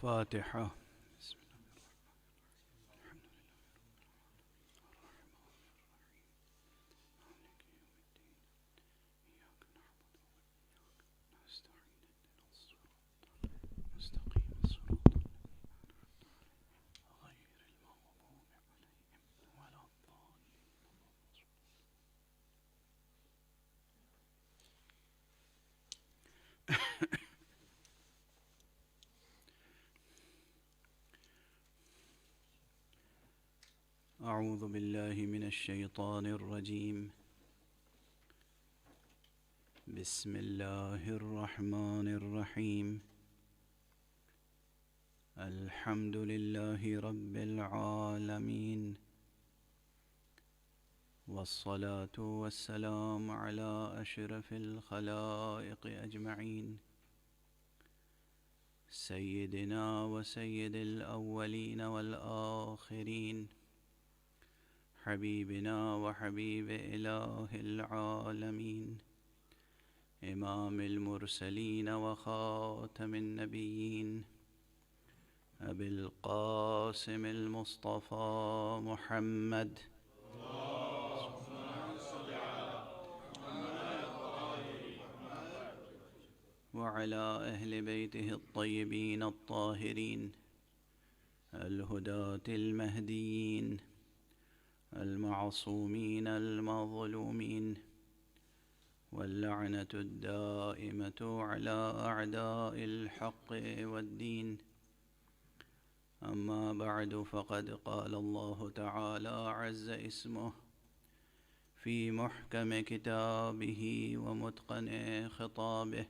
فاتحة. أعوذ بالله من الشيطان الرجيم. بسم الله الرحمن الرحيم. الحمد لله رب العالمين، والصلاة والسلام على أشرف الخلائق أجمعين، سيدنا وسيد الأولين والآخرين، حبيبنا وحبيب إله العالمين، إمام المرسلين وخاتم النبيين، أبي القاسم المصطفى محمد، وعلى أهل بيته الطيبين الطاهرين الهداة المهديين المعصومين المظلومين، واللعنة الدائمة على أعداء الحق والدين. أما بعد، فقد قال الله تعالى عز اسمه في محكم كتابه ومتقن خطابه: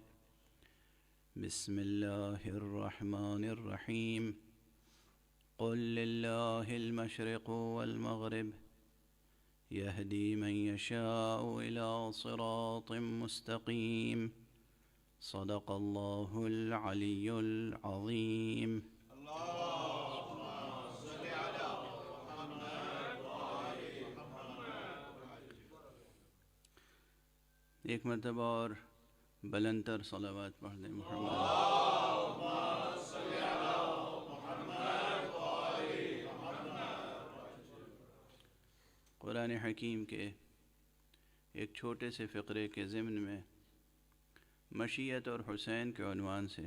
بسم الله الرحمن الرحيم. قل لله المشرق والمغرب، يهدي من يشاء إلى صراط مستقيم. صدق الله العلي العظيم. اللهم صل على محمد وآل محمد. ایک مرتبہ اور بلند تر صلوات پڑھ دیں محمد. قرآن حکیم کے ایک چھوٹے سے فقرے کے ضمن میں مشیت اور حسین کے عنوان سے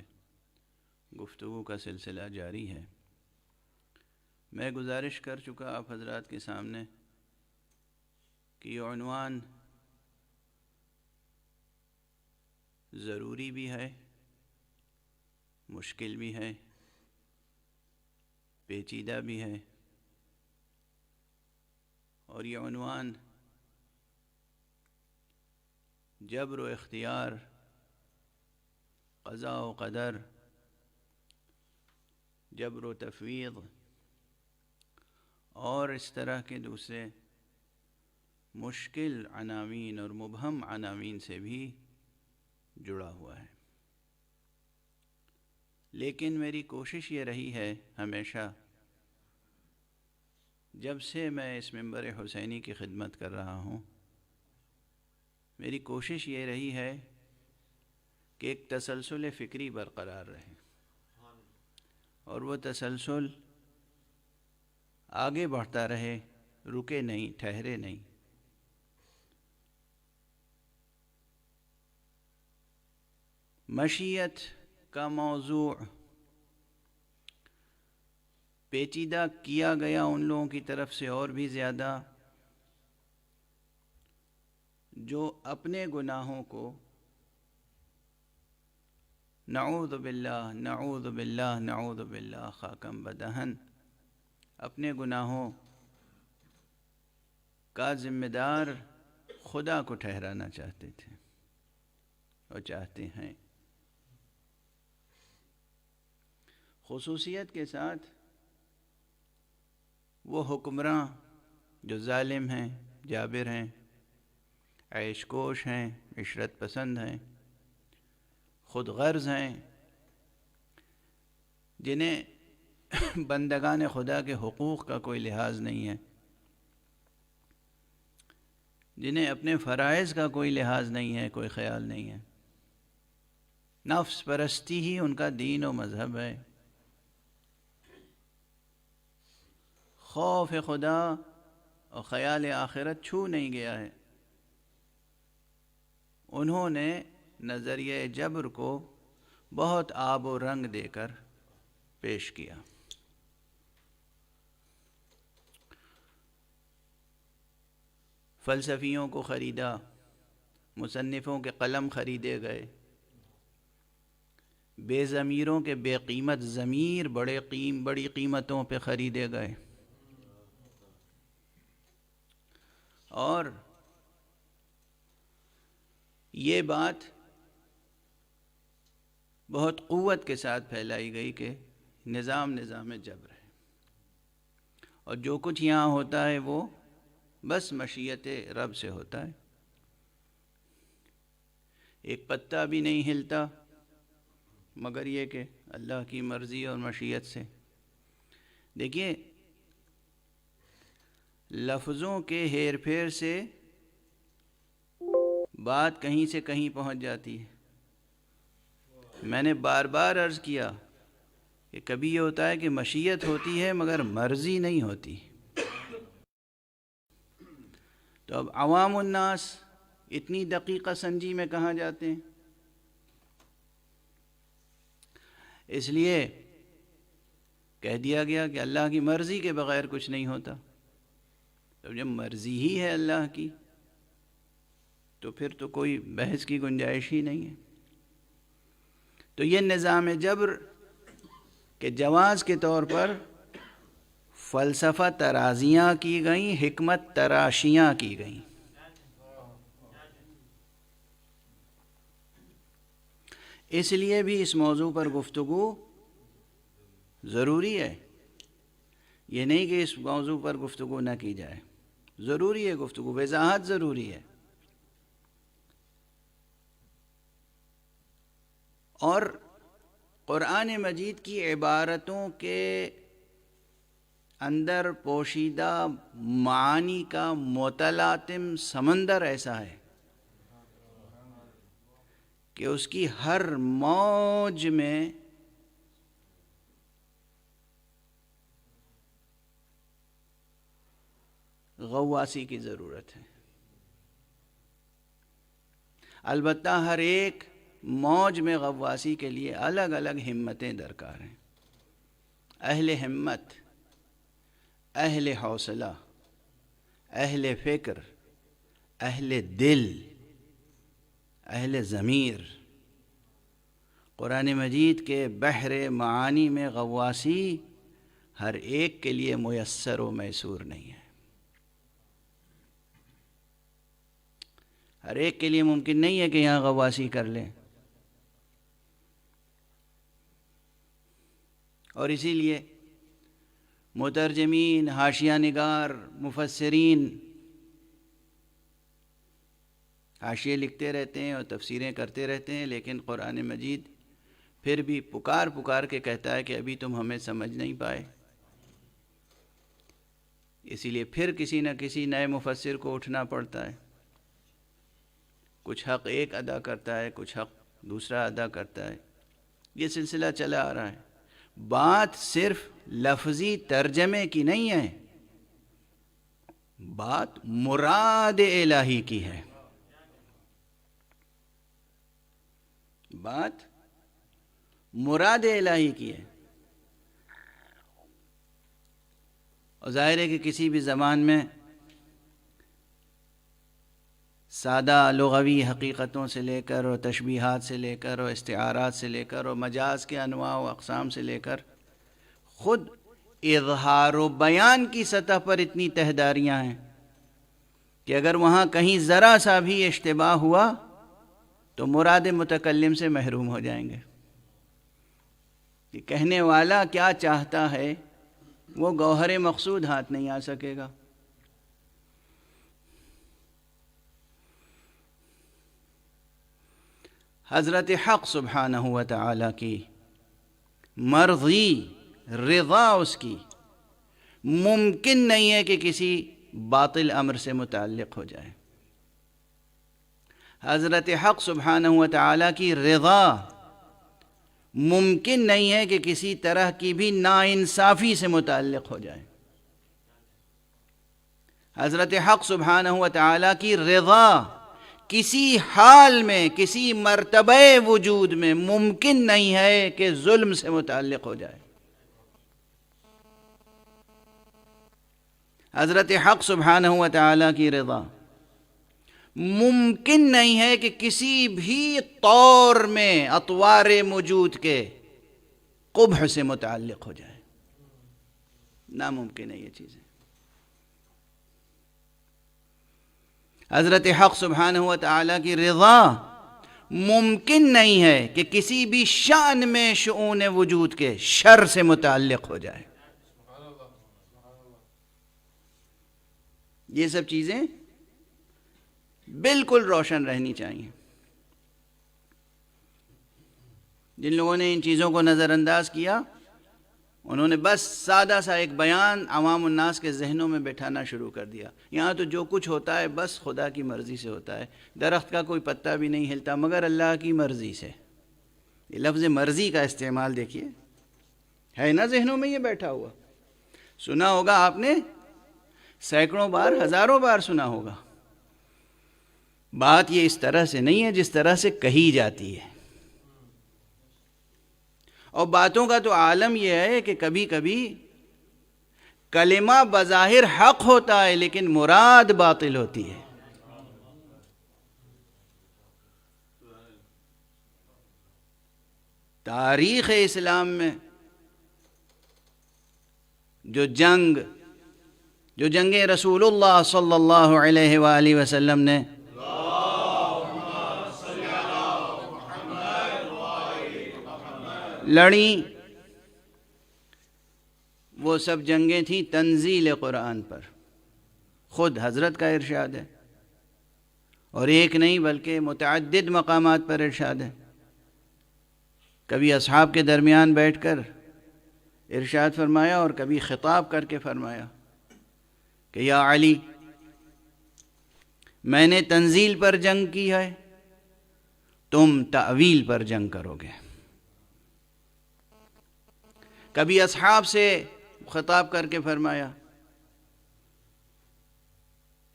گفتگو کا سلسلہ جاری ہے. میں گزارش کر چکا آپ حضرات کے سامنے کہ یہ عنوان ضروری بھی ہے، مشکل بھی ہے، پیچیدہ بھی ہے، اور یہ عنوان جبر و اختیار، قضاء و قدر، جبر و تفویض اور اس طرح کے دوسرے مشکل عناوین اور مبہم عناوین سے بھی جڑا ہوا ہے. لیکن میری کوشش یہ رہی ہے ہمیشہ، جب سے میں اس منبر حسینی کی خدمت کر رہا ہوں، میری کوشش یہ رہی ہے کہ ایک تسلسل فکری برقرار رہے، اور وہ تسلسل آگے بڑھتا رہے، رکے نہیں، ٹھہرے نہیں. مشیت کا موضوع پیچیدہ کیا گیا ان لوگوں کی طرف سے اور بھی زیادہ جو اپنے گناہوں کو نعوذ باللہ نعوذ باللہ نعوذ باللہ خاکم بدہن، اپنے گناہوں کا ذمہ دار خدا کو ٹھہرانا چاہتے تھے اور چاہتے ہیں. خصوصیت کے ساتھ وہ حکمراں جو ظالم ہیں، جابر ہیں، عیش کوش ہیں، عشرت پسند ہیں، خود غرض ہیں، جنہیں بندگان خدا کے حقوق کا کوئی لحاظ نہیں ہے، جنہیں اپنے فرائض کا کوئی لحاظ نہیں ہے، کوئی خیال نہیں ہے. نفس پرستی ہی ان کا دین و مذہب ہے، خوف خدا اور خیال آخرت چھو نہیں گیا ہے۔ انہوں نے نظریہ جبر کو بہت آب و رنگ دے کر پیش کیا۔ فلسفیوں کو خریدا، مصنفوں کے قلم خریدے گئے، بے ضمیروں کے بے قیمت ضمیر بڑی قیمتوں پہ خریدے گئے، اور یہ بات بہت قوت کے ساتھ پھیلائی گئی کہ نظام جبر ہے، اور جو کچھ یہاں ہوتا ہے وہ بس مشیت رب سے ہوتا ہے۔ ایک پتا بھی نہیں ہلتا مگر یہ کہ اللہ کی مرضی اور مشیت سے۔ دیکھیے، لفظوں کے ہیر پھیر سے بات کہیں سے کہیں پہنچ جاتی ہے۔ میں نے بار بار عرض کیا کہ کبھی یہ ہوتا ہے کہ مشیت ہوتی ہے مگر مرضی نہیں ہوتی۔ تو اب عوام الناس اتنی دقیقہ سنجی میں کہاں جاتے ہیں؟ اس لیے کہہ دیا گیا کہ اللہ کی مرضی کے بغیر کچھ نہیں ہوتا۔ تو جب مرضی ہی ہے اللہ کی تو پھر تو کوئی بحث کی گنجائش ہی نہیں ہے۔ تو یہ نظام جبر کے جواز کے طور پر فلسفہ ترازیاں کی گئیں، حکمت تراشیاں کی گئیں۔ اس لیے بھی اس موضوع پر گفتگو ضروری ہے۔ یہ نہیں کہ اس موضوع پر گفتگو نہ کی جائے، ضروری ہے گفتگو، وضاحت ضروری ہے۔ اور قرآن مجید کی عبارتوں کے اندر پوشیدہ معانی کا متلاطم سمندر ایسا ہے کہ اس کی ہر موج میں غواصی کی ضرورت ہے۔ البتہ ہر ایک موج میں غواصی کے لیے الگ الگ ہمتیں درکار ہیں۔ اہل ہمت، اہل حوصلہ، اہل فکر، اہل دل، اہل ضمیر، قرآن مجید کے بحر معانی میں غواصی ہر ایک کے لیے میسر و میسور نہیں ہے۔ ہر ایک کے لیے ممکن نہیں ہے کہ یہاں غواصی کر لیں، اور اسی لیے مترجمین، حاشیہ نگار، مفسرین حاشیے لکھتے رہتے ہیں اور تفسیریں کرتے رہتے ہیں، لیکن قرآن مجید پھر بھی پکار کے کہتا ہے کہ ابھی تم ہمیں سمجھ نہیں پائے۔ اسی لیے پھر کسی نہ کسی نئے مفسر کو اٹھنا پڑتا ہے، کچھ حق ایک ادا کرتا ہے، کچھ حق دوسرا ادا کرتا ہے۔ یہ سلسلہ چلا آ رہا ہے۔ بات صرف لفظی ترجمے کی نہیں ہے، بات مراد الہی کی ہے، بات مراد الہی کی ہے۔ اور ظاہر ہے کہ کسی بھی زبان میں سادہ لغوی حقیقتوں سے لے کر اور تشبیہات سے لے کر اور استعارات سے لے کر اور مجاز کے انواع و اقسام سے لے کر خود اظہار و بیان کی سطح پر اتنی تہداریاں ہیں کہ اگر وہاں کہیں ذرا سا بھی اشتباہ ہوا تو مراد متکلم سے محروم ہو جائیں گے۔ کہ کہنے والا کیا چاہتا ہے وہ گوہر مقصود ہاتھ نہیں آ سکے گا۔ حضرت حق سبحانہ و تعالیٰ کی مرضی، رضا اس کی ممکن نہیں ہے کہ کسی باطل امر سے متعلق ہو جائے۔ حضرت حق سبحانہ و تعالیٰ کی رضا ممکن نہیں ہے کہ کسی طرح کی بھی ناانصافی سے متعلق ہو جائے۔ حضرت حق سبحانہ و تعالیٰ کی رضا کسی حال میں، کسی مرتبہ وجود میں ممکن نہیں ہے کہ ظلم سے متعلق ہو جائے۔ حضرت حق سبحانہ و تعالیٰ کی رضا ممکن نہیں ہے کہ کسی بھی طور میں اطوار موجود کے قبح سے متعلق ہو جائے، ناممکن ہے یہ چیزیں۔ حضرت حق سبحانہ و تعالیٰ کی رضا ممکن نہیں ہے کہ کسی بھی شأن میں شؤون وجود کے شر سے متعلق ہو جائے۔ یہ سب چیزیں بالکل روشن رہنی چاہیے۔ جن لوگوں نے ان چیزوں کو نظر انداز کیا، انہوں نے بس سادہ سا ایک بیان عوام الناس کے ذہنوں میں بٹھانا شروع کر دیا۔ یہاں تو جو کچھ ہوتا ہے بس خدا کی مرضی سے ہوتا ہے، درخت کا کوئی پتا بھی نہیں ہلتا مگر اللہ کی مرضی سے۔ یہ لفظ مرضی کا استعمال دیکھیے، ہے نا ذہنوں میں یہ بیٹھا ہوا، سنا ہوگا آپ نے، سینکڑوں بار، ہزاروں بار سنا ہوگا۔ بات یہ اس طرح سے نہیں ہے جس طرح سے کہی جاتی ہے، اور باتوں کا تو عالم یہ ہے کہ کبھی کبھی کلمہ بظاہر حق ہوتا ہے لیکن مراد باطل ہوتی ہے۔ تاریخ اسلام میں جو جنگ رسول اللہ صلی اللہ علیہ وآلہ وسلم نے لڑیں، وہ سب جنگیں تھیں تنزیل قرآن پر۔ خود حضرت کا ارشاد ہے، اور ایک نہیں بلکہ متعدد مقامات پر ارشاد ہے۔ کبھی اصحاب کے درمیان بیٹھ کر ارشاد فرمایا اور کبھی خطاب کر کے فرمایا کہ یا علی، میں نے تنزیل پر جنگ کی ہے، تم تأویل پر جنگ کرو گے۔ کبھی اصحاب سے خطاب کر کے فرمایا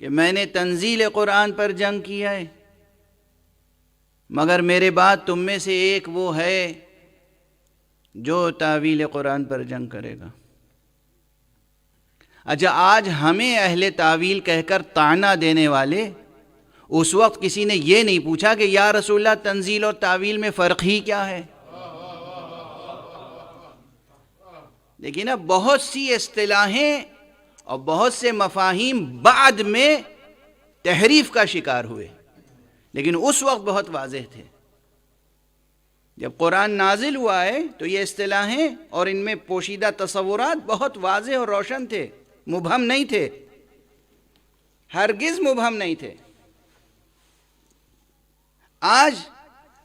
کہ میں نے تنزیل قرآن پر جنگ کی ہے، مگر میرے بعد تم میں سے ایک وہ ہے جو تاویل قرآن پر جنگ کرے گا۔ اچھا، آج ہمیں اہل تاویل کہہ کر طعنہ دینے والے، اس وقت کسی نے یہ نہیں پوچھا کہ یا رسول اللہ تنزیل اور تاویل میں فرق ہی کیا ہے؟ لیکن نا بہت سی اصطلاحیں اور بہت سے مفاہیم بعد میں تحریف کا شکار ہوئے، لیکن اس وقت بہت واضح تھے۔ جب قرآن نازل ہوا ہے تو یہ اصطلاحیں اور ان میں پوشیدہ تصورات بہت واضح اور روشن تھے، مبہم نہیں تھے، ہرگز مبہم نہیں تھے۔ آج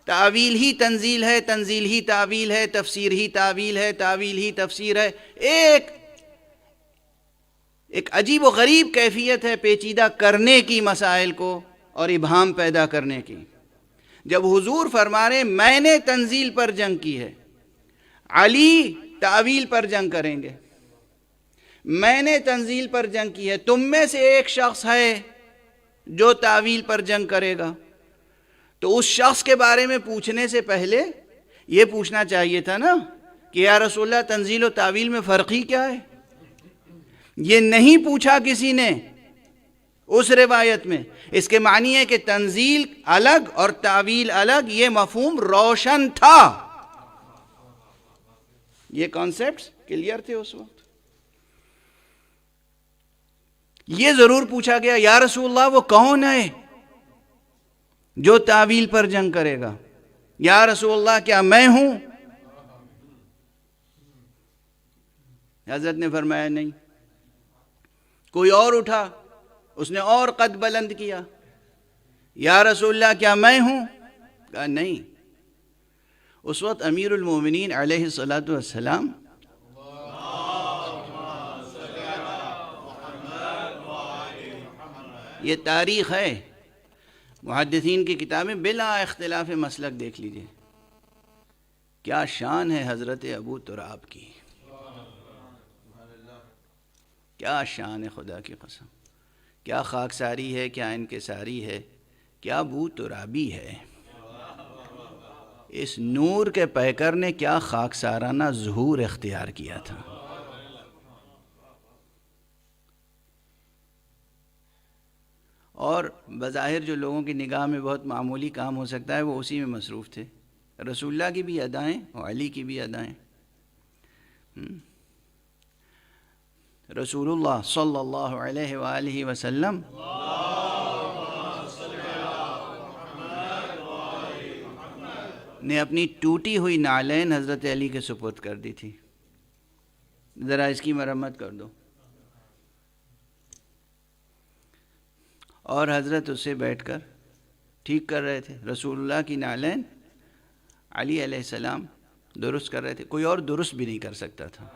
تعویل ہی تنزیل ہے، تنزیل ہی تعویل ہے، تفسیر ہی تعویل ہے، تعویل ہی تفسیر ہے۔ ایک عجیب و غریب کیفیت ہے پیچیدہ کرنے کی مسائل کو اور ابہام پیدا کرنے کی۔ جب حضور فرما رہے میں نے تنزیل پر جنگ کی ہے، علی تعویل پر جنگ کریں گے، میں نے تنزیل پر جنگ کی ہے، تم میں سے ایک شخص ہے جو تعویل پر جنگ کرے گا، تو اس شخص کے بارے میں پوچھنے سے پہلے یہ پوچھنا چاہیے تھا نا کہ یا رسول اللہ تنزیل و تعویل میں فرق ہی کیا ہے؟ یہ نہیں پوچھا کسی نے اس روایت میں۔ اس کے معنی ہے کہ تنزیل الگ اور تعویل الگ، یہ مفہوم روشن تھا، یہ کانسیپٹس کلیئر تھے اس وقت۔ یہ ضرور پوچھا گیا یا رسول اللہ وہ کون ہے جو تعویل پر جنگ کرے گا؟ یا رسول اللہ کیا میں ہوں؟ حضرت نے فرمایا نہیں۔ کوئی اور اٹھا، اس نے اور قد بلند کیا، یا رسول اللہ کیا میں ہوں؟ کہا نہیں۔ اس وقت امیر المومنین علیہ السلام یہ تاریخ ہے، محدثین کی کتابیں بلا اختلاف مسلک دیکھ لیجئے، کیا شان ہے حضرت ابو تراب کی، کیا شان ہے خدا کی قسم۔ کیا خاکساری ہے، کیا انکساری ہے، کیا بو ترابی ہے۔ اس نور کے پیکر نے کیا خاکسارانہ ظہور اختیار کیا تھا۔ اور بظاہر جو لوگوں کی نگاہ میں بہت معمولی کام ہو سکتا ہے، وہ اسی میں مصروف تھے۔ رسول اللہ کی بھی ادائیں اور علی کی بھی ادائیں۔ رسول اللہ صلی اللہ علیہ وآلہ وسلم نے اپنی ٹوٹی ہوئی نعلین حضرت علی کے سپرد کر دی تھی، ذرا اس کی مرمت کر دو۔ اور حضرت اس سے بیٹھ کر ٹھیک کر رہے تھے۔ رسول اللہ کی نعلین علی علیہ السلام درست کر رہے تھے، کوئی اور درست بھی نہیں کر سکتا تھا۔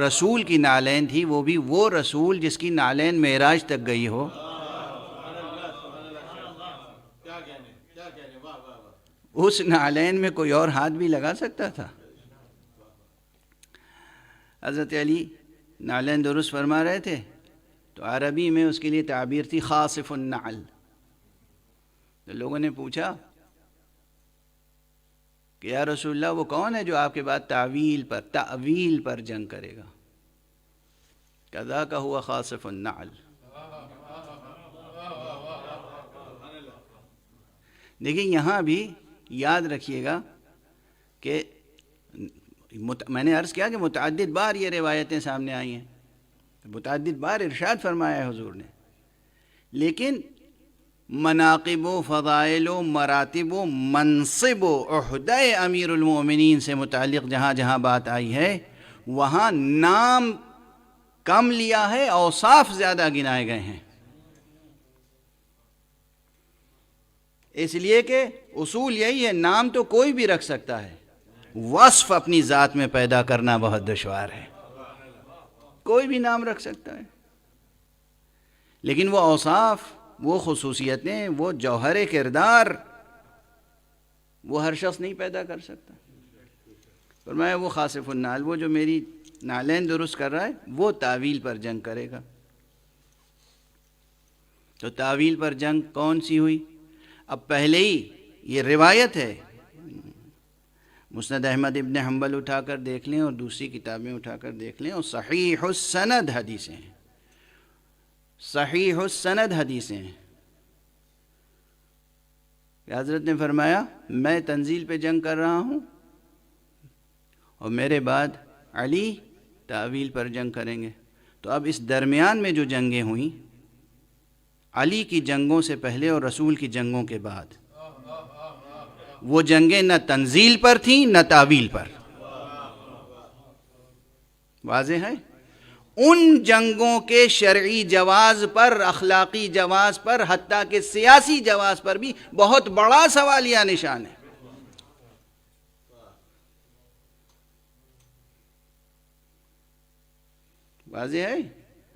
رسول کی نعلین تھی، وہ بھی وہ رسول جس کی نعلین معراج تک گئی ہو۔ اس نعلین میں کوئی اور ہاتھ بھی لگا سکتا تھا؟ حضرت علی نعلین درست فرما رہے تھے تو عربی میں اس کے لیے تعبیر تھی خاصف النعل۔ تو لوگوں نے پوچھا کہ یا رسول اللہ وہ کون ہے جو آپ کے بعد تعویل پر جنگ کرے گا؟ کذاک ہوا خاصف النعل۔ دیکھیں یہاں بھی یاد رکھیے گا کہ میں نے عرض کیا کہ متعدد بار یہ روایتیں سامنے آئی ہیں، متعدد بار ارشاد فرمایا ہے حضور نے، لیکن مناقب و فضائل و مراتب و منصب و عہدہ امیر المومنین سے متعلق جہاں جہاں بات آئی ہے وہاں نام کم لیا ہے، اوصاف زیادہ گنائے گئے ہیں۔ اس لیے کہ اصول یہی ہے، نام تو کوئی بھی رکھ سکتا ہے، وصف اپنی ذات میں پیدا کرنا بہت دشوار ہے۔ کوئی بھی نام رکھ سکتا ہے، لیکن وہ اوصاف، وہ خصوصیتیں، وہ جوہر کردار وہ ہر شخص نہیں پیدا کر سکتا۔ فرمایا وہ خاصف النعل، وہ جو میری نعلین درست کر رہا ہے وہ تعویل پر جنگ کرے گا۔ تو تعویل پر جنگ کون سی ہوئی؟ اب پہلے ہی یہ روایت ہے، مسند احمد ابن حنبل اٹھا کر دیکھ لیں اور دوسری کتابیں اٹھا کر دیکھ لیں، اور صحیح السند حدیثیں ہیں، صحیح السند حدیثیں ہیں کہ حضرت نے فرمایا میں تنزیل پہ جنگ کر رہا ہوں اور میرے بعد علی تعویل پر جنگ کریں گے۔ تو اب اس درمیان میں جو جنگیں ہوئیں، علی کی جنگوں سے پہلے اور رسول کی جنگوں کے بعد، وہ جنگیں نہ تنزیل پر تھیں نہ تعویل پر۔ واضح ہے؟ ان جنگوں کے شرعی جواز پر، اخلاقی جواز پر، حتیٰ کہ سیاسی جواز پر بھی بہت بڑا سوالیہ نشان ہے۔ واضح ہے؟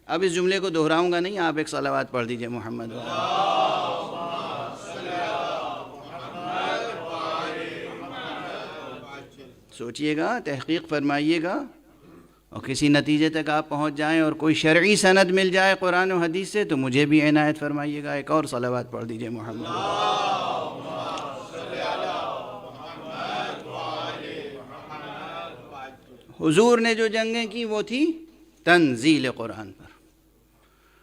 اب اس جملے کو دہراؤں گا نہیں، آپ ایک صلوات پڑھ دیجئے محمد۔ سوچئے گا، تحقیق فرمائیے گا، اور کسی نتیجے تک آپ پہنچ جائیں اور کوئی شرعی سند مل جائے قرآن و حدیث سے تو مجھے بھی عنایت فرمائیے گا، ایک اور صلوات پڑھ دیجئے محمد۔ حضور نے جو جنگیں کی وہ تھی تنزیل قرآن پر،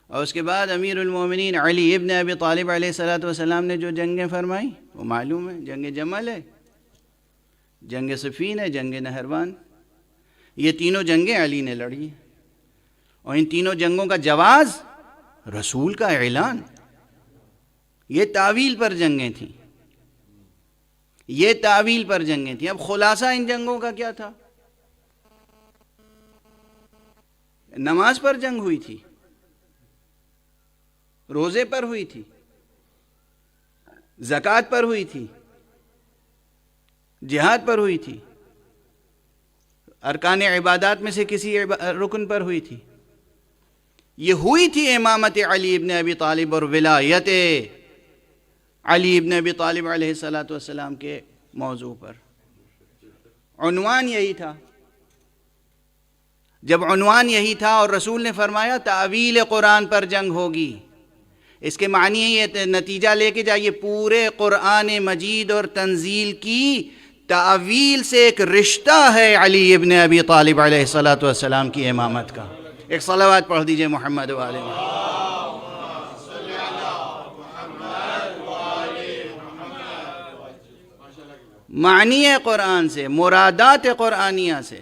اور اس کے بعد امیر المومنین علی ابن ابی طالب علیہ السلام نے جو جنگیں فرمائیں وہ معلوم ہے، جنگ جمل ہے، جنگ صفین ہے، جنگ نہروان۔ یہ تینوں جنگیں علی نے لڑی، اور ان تینوں جنگوں کا جواز رسول کا اعلان۔ یہ تعویل پر جنگیں تھیں، یہ تعویل پر جنگیں تھیں۔ اب خلاصہ ان جنگوں کا کیا تھا؟ نماز پر جنگ ہوئی تھی، روزے پر ہوئی تھی، زکوٰۃ پر ہوئی تھی، جہاد پر ہوئی تھی، ارکان عبادات میں سے کسی رکن پر ہوئی تھی۔ یہ ہوئی تھی امامت علی ابن ابی طالب اور ولایت علی ابن ابی طالب علیہ السلام کے موضوع پر۔ عنوان یہی تھا۔ جب عنوان یہی تھا اور رسول نے فرمایا تعویل قرآن پر جنگ ہوگی، اس کے معنی ہے یہ نتیجہ لے کے جائیے پورے قرآن مجید اور تنزیل کی تعویل سے ایک رشتہ ہے علی ابن ابی طالب علیہ السلام کی امامت کا۔ ایک صلوات پڑھ دیجئے محمد و آل محمد۔ معنی قرآن سے، مرادات قرآنیہ سے،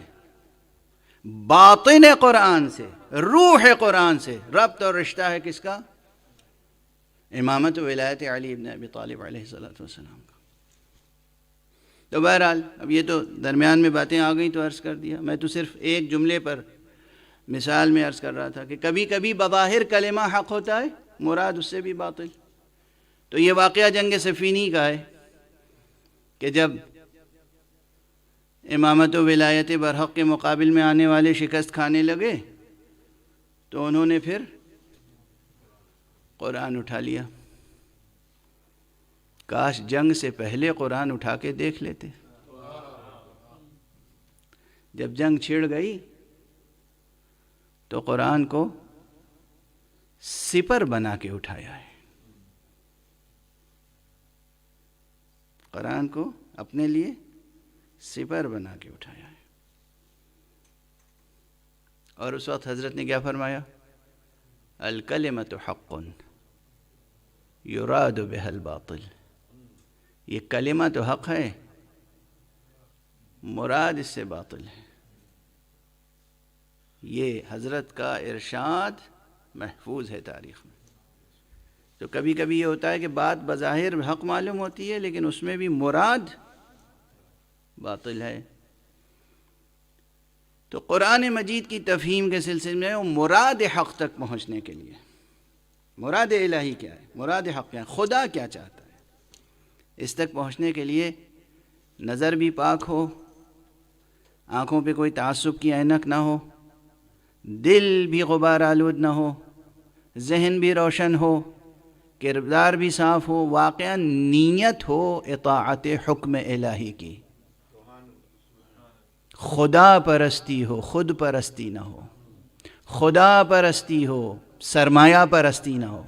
باطن قرآن سے، روح قرآن سے ربط اور رشتہ ہے کس کا؟ امامت و ولایت علی ابن ابی طالب علیہ السلام کا۔ تو بہرحال اب یہ تو درمیان میں باتیں آ گئیں تو عرض کر دیا۔ میں تو صرف ایک جملے پر مثال میں عرض کر رہا تھا کہ کبھی کبھی بظاہر کلمہ حق ہوتا ہے، مراد اس سے بھی باطل۔ تو یہ واقعہ جنگ صفینی کا ہے کہ جب امامت و ولایت برحق کے مقابل میں آنے والے شکست کھانے لگے تو انہوں نے پھر قرآن اٹھا لیا۔ کاش جنگ سے پہلے قرآن اٹھا کے دیکھ لیتے۔ جب جنگ چھڑ گئی تو قرآن کو سپر بنا کے اٹھایا ہے، قرآن کو اپنے لیے سپر بنا کے اٹھایا ہے۔ اور اس وقت حضرت نے کیا فرمایا؟ الکلمۃ حق یراد بها الباطل، یہ کلمہ تو حق ہے، مراد اس سے باطل ہے۔ یہ حضرت کا ارشاد محفوظ ہے تاریخ میں۔ تو کبھی کبھی یہ ہوتا ہے کہ بات بظاہر حق معلوم ہوتی ہے لیکن اس میں بھی مراد باطل ہے۔ تو قرآن مجید کی تفہیم کے سلسلے میں وہ مراد حق تک پہنچنے کے لیے، مراد الہی کیا ہے، مراد حق کیا ہے، خدا کیا چاہتا ہے، اس تک پہنچنے کے لیے نظر بھی پاک ہو، آنکھوں پہ کوئی تعصب کی اینک نہ ہو، دل بھی غبار آلود نہ ہو، ذہن بھی روشن ہو، کردار بھی صاف ہو، واقعا نیت ہو اطاعت حکم الہی کی، خدا پرستی ہو، خود پرستی نہ ہو، خدا پرستی ہو، سرمایہ پرستی نہ ہو،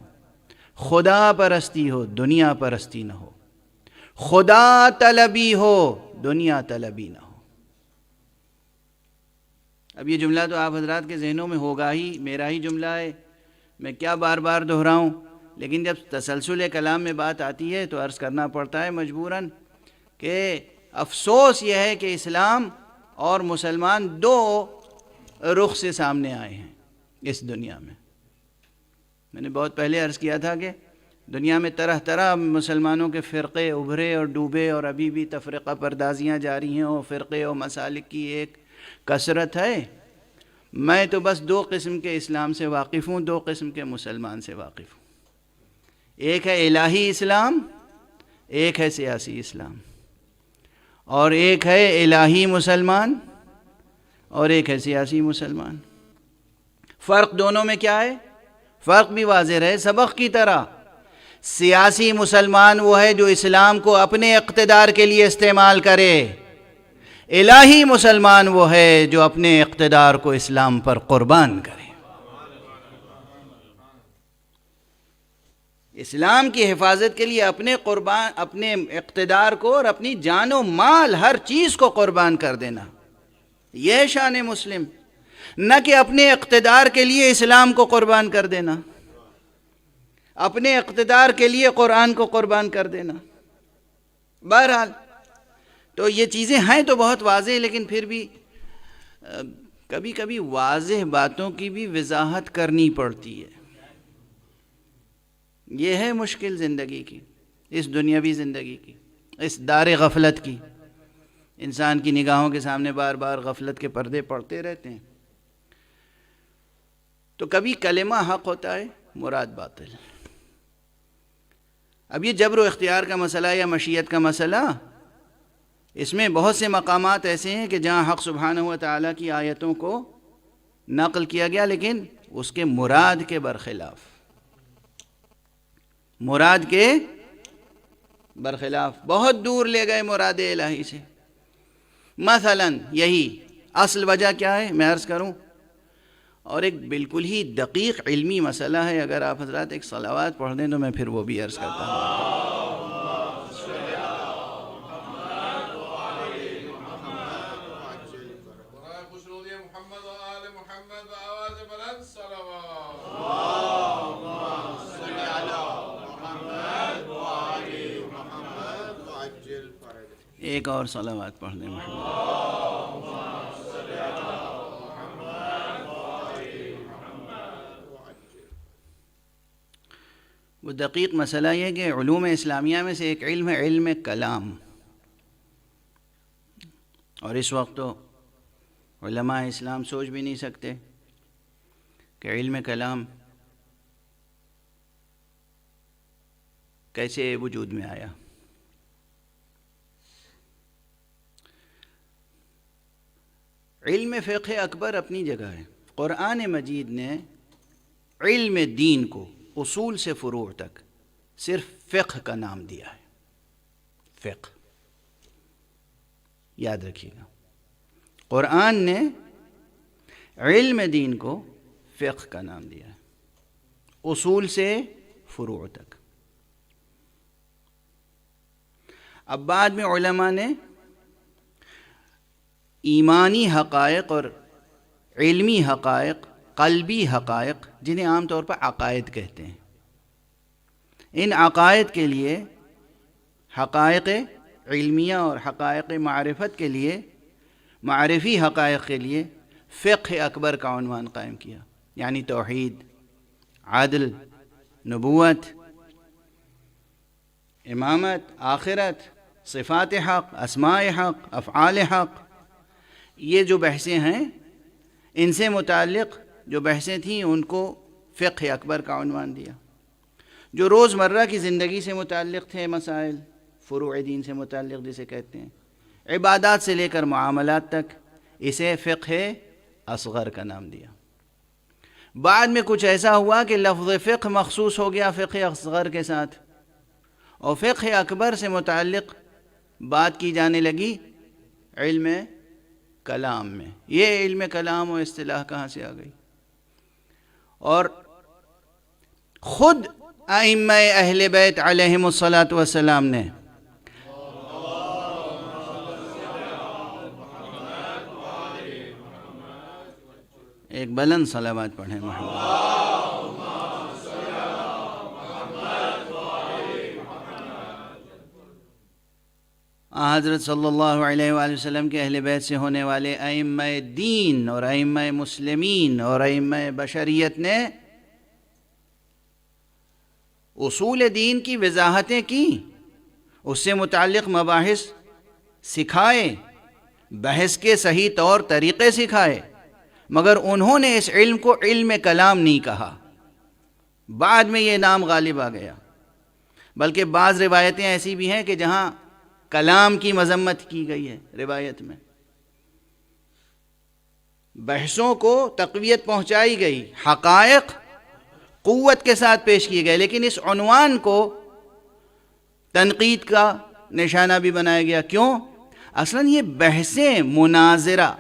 خدا پرستی ہو، دنیا پرستی نہ ہو، خدا طلبی ہو، دنیا طلبی نہ ہو۔ اب یہ جملہ تو آپ حضرات کے ذہنوں میں ہوگا ہی، میرا ہی جملہ ہے، میں کیا بار بار دہراؤں، لیکن جب تسلسل کلام میں بات آتی ہے تو عرض کرنا پڑتا ہے مجبوراً کہ افسوس یہ ہے کہ اسلام اور مسلمان دو رخ سے سامنے آئے ہیں اس دنیا میں۔ میں نے بہت پہلے عرض کیا تھا کہ دنیا میں طرح طرح مسلمانوں کے فرقے ابھرے اور ڈوبے اور ابھی بھی تفرقہ پردازیاں جاری ہیں اور فرقے اور مسالک کی ایک کثرت ہے۔ میں تو بس دو قسم کے اسلام سے واقف ہوں، دو قسم کے مسلمان سے واقف ہوں۔ ایک ہے الہی اسلام، ایک ہے سیاسی اسلام، اور ایک ہے الہی مسلمان اور ایک ہے سیاسی مسلمان۔ فرق دونوں میں کیا ہے؟ فرق بھی واضح ہے سبق کی طرح۔ سیاسی مسلمان وہ ہے جو اسلام کو اپنے اقتدار کے لیے استعمال کرے، الہی مسلمان وہ ہے جو اپنے اقتدار کو اسلام پر قربان کرے۔ اسلام کی حفاظت کے لیے اپنے اقتدار کو اور اپنی جان و مال ہر چیز کو قربان کر دینا، یہ شان مسلم، نہ کہ اپنے اقتدار کے لیے اسلام کو قربان کر دینا، اپنے اقتدار کے لیے قرآن کو قربان کر دینا۔ بہرحال تو یہ چیزیں ہیں تو بہت واضح، لیکن پھر بھی کبھی کبھی واضح باتوں کی بھی وضاحت کرنی پڑتی ہے۔ یہ ہے مشکل زندگی کی، اس دنیاوی زندگی کی، اس دار غفلت کی۔ انسان کی نگاہوں کے سامنے بار بار غفلت کے پردے پڑتے رہتے ہیں۔ تو کبھی کلمہ حق ہوتا ہے، مراد باطل۔ اب یہ جبر و اختیار کا مسئلہ یا مشیت کا مسئلہ، اس میں بہت سے مقامات ایسے ہیں کہ جہاں حق سبحانہ و تعالیٰ کی آیتوں کو نقل کیا گیا لیکن اس کے مراد کے برخلاف، مراد کے برخلاف بہت دور لے گئے مراد الہی سے۔ مثلا یہی اصل وجہ کیا ہے میں عرض کروں، اور ایک بالکل ہی دقیق علمی مسئلہ ہے. اگر آپ حضرات ایک صلوات پڑھ دیں تو میں پھر وہ بھی عرض کرتا ہوں. ایک اور صلوات پڑھ دیں محمد. وہ دقیق مسئلہ یہ کہ علوم اسلامیہ میں سے ایک علم ہے علم کلام، اور اس وقت تو علماء اسلام سوچ بھی نہیں سکتے کہ علم کلام کیسے وجود میں آیا. علم فقہ اکبر اپنی جگہ ہے. قرآن مجید نے علم دین کو اصول سے فروع تک صرف فقہ کا نام دیا ہے. فقہ یاد رکھیے گا، قرآن نے علم دین کو فقہ کا نام دیا ہے، اصول سے فروع تک. اب بعد میں علماء نے ایمانی حقائق اور علمی حقائق، قلبی حقائق، جنہیں عام طور پر عقائد کہتے ہیں، ان عقائد کے لیے، حقائق علمیہ اور حقائق معرفت کے لیے، معرفی حقائق کے لیے فقہ اکبر کا عنوان قائم کیا. یعنی توحید، عدل، نبوت، امامت، آخرت، صفات حق، اسماء حق، افعال حق، یہ جو بحثیں ہیں ان سے متعلق جو بحثیں تھیں ان کو فقہ اکبر کا عنوان دیا. جو روزمرہ کی زندگی سے متعلق تھے مسائل، فروع دین سے متعلق جسے کہتے ہیں، عبادات سے لے کر معاملات تک، اسے فقہ اصغر کا نام دیا. بعد میں کچھ ایسا ہوا کہ لفظ فقہ مخصوص ہو گیا فقہ اصغر کے ساتھ، اور فقہ اکبر سے متعلق بات کی جانے لگی علم کلام میں. یہ علم کلام و اصطلاح کہاں سے آ گئی؟ اور خود ائمہ اہل بیت علیہم الصلاۃ والسلام نے ایک بلند صلوات پڑھیں محمد. حضرت صلی اللہ علیہ وآلہ وسلم کے اہل بیت سے ہونے والے ائمہ دین اور ائمہ مسلمین اور ائمہ بشریت نے اصول دین کی وضاحتیں کی، اس سے متعلق مباحث سکھائے، بحث کے صحیح طور طریقے سکھائے، مگر انہوں نے اس علم کو علم کلام نہیں کہا. بعد میں یہ نام غالب آ گیا. بلکہ بعض روایتیں ایسی بھی ہیں کہ جہاں کلام کی مذمت کی گئی ہے. روایت میں بحثوں کو تقویت پہنچائی گئی، حقائق قوت کے ساتھ پیش کیے گئے، لیکن اس عنوان کو تنقید کا نشانہ بھی بنایا گیا. کیوں؟ اصلاً یہ بحثیں، مناظرہ،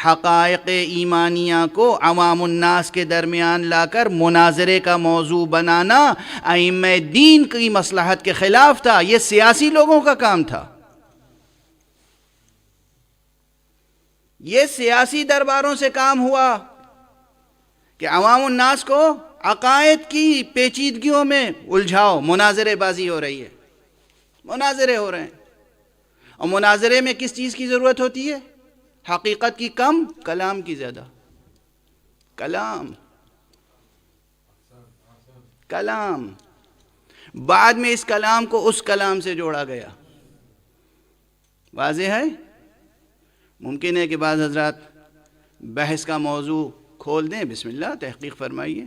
حقائق ایمانیہ کو عوام الناس کے درمیان لا کر مناظرے کا موضوع بنانا ائمہ دین کی مصلحت کے خلاف تھا. یہ سیاسی لوگوں کا کام تھا. یہ سیاسی درباروں سے کام ہوا کہ عوام الناس کو عقائد کی پیچیدگیوں میں الجھاؤ. مناظرے بازی ہو رہی ہے، مناظرے ہو رہے ہیں، اور مناظرے میں کس چیز کی ضرورت ہوتی ہے؟ حقیقت کی کم، کلام کی زیادہ. کلام. بعد میں اس کلام کو اس کلام سے جوڑا گیا. واضح ہے؟ ممکن ہے کہ بعض حضرات بحث کا موضوع کھول دیں، بسم اللہ تحقیق فرمائیے.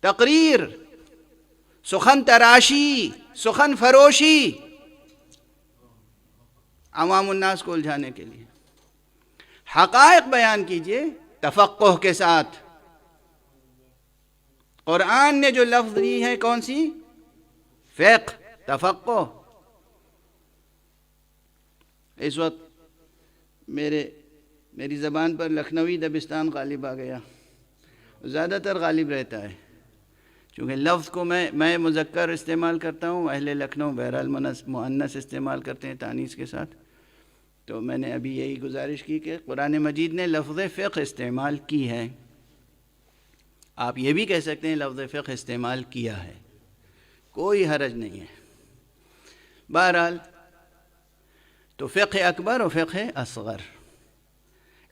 تقریر، سخن تراشی، سخن فروشی، عوام الناس کو الجھانے کے لیے. حقائق بیان کیجئے تفقہ کے ساتھ. قرآن نے جو لفظ دی ہے کون سی؟ فقہ، تفقہ. اس وقت میرے میری زبان پر لکھنوی دبستان غالب آ گیا، زیادہ تر غالب رہتا ہے، چونکہ لفظ کو میں مذکر استعمال کرتا ہوں، اہل لکھنؤ بہرحال مؤنث استعمال کرتے ہیں تانیث کے ساتھ. تو میں نے ابھی یہی گزارش کی کہ قرآن مجید نے لفظ فقہ استعمال کی ہے. آپ یہ بھی کہہ سکتے ہیں لفظ فقہ استعمال کیا ہے، کوئی حرج نہیں ہے. بہرحال تو فقہ اکبر اور فقہ اصغر،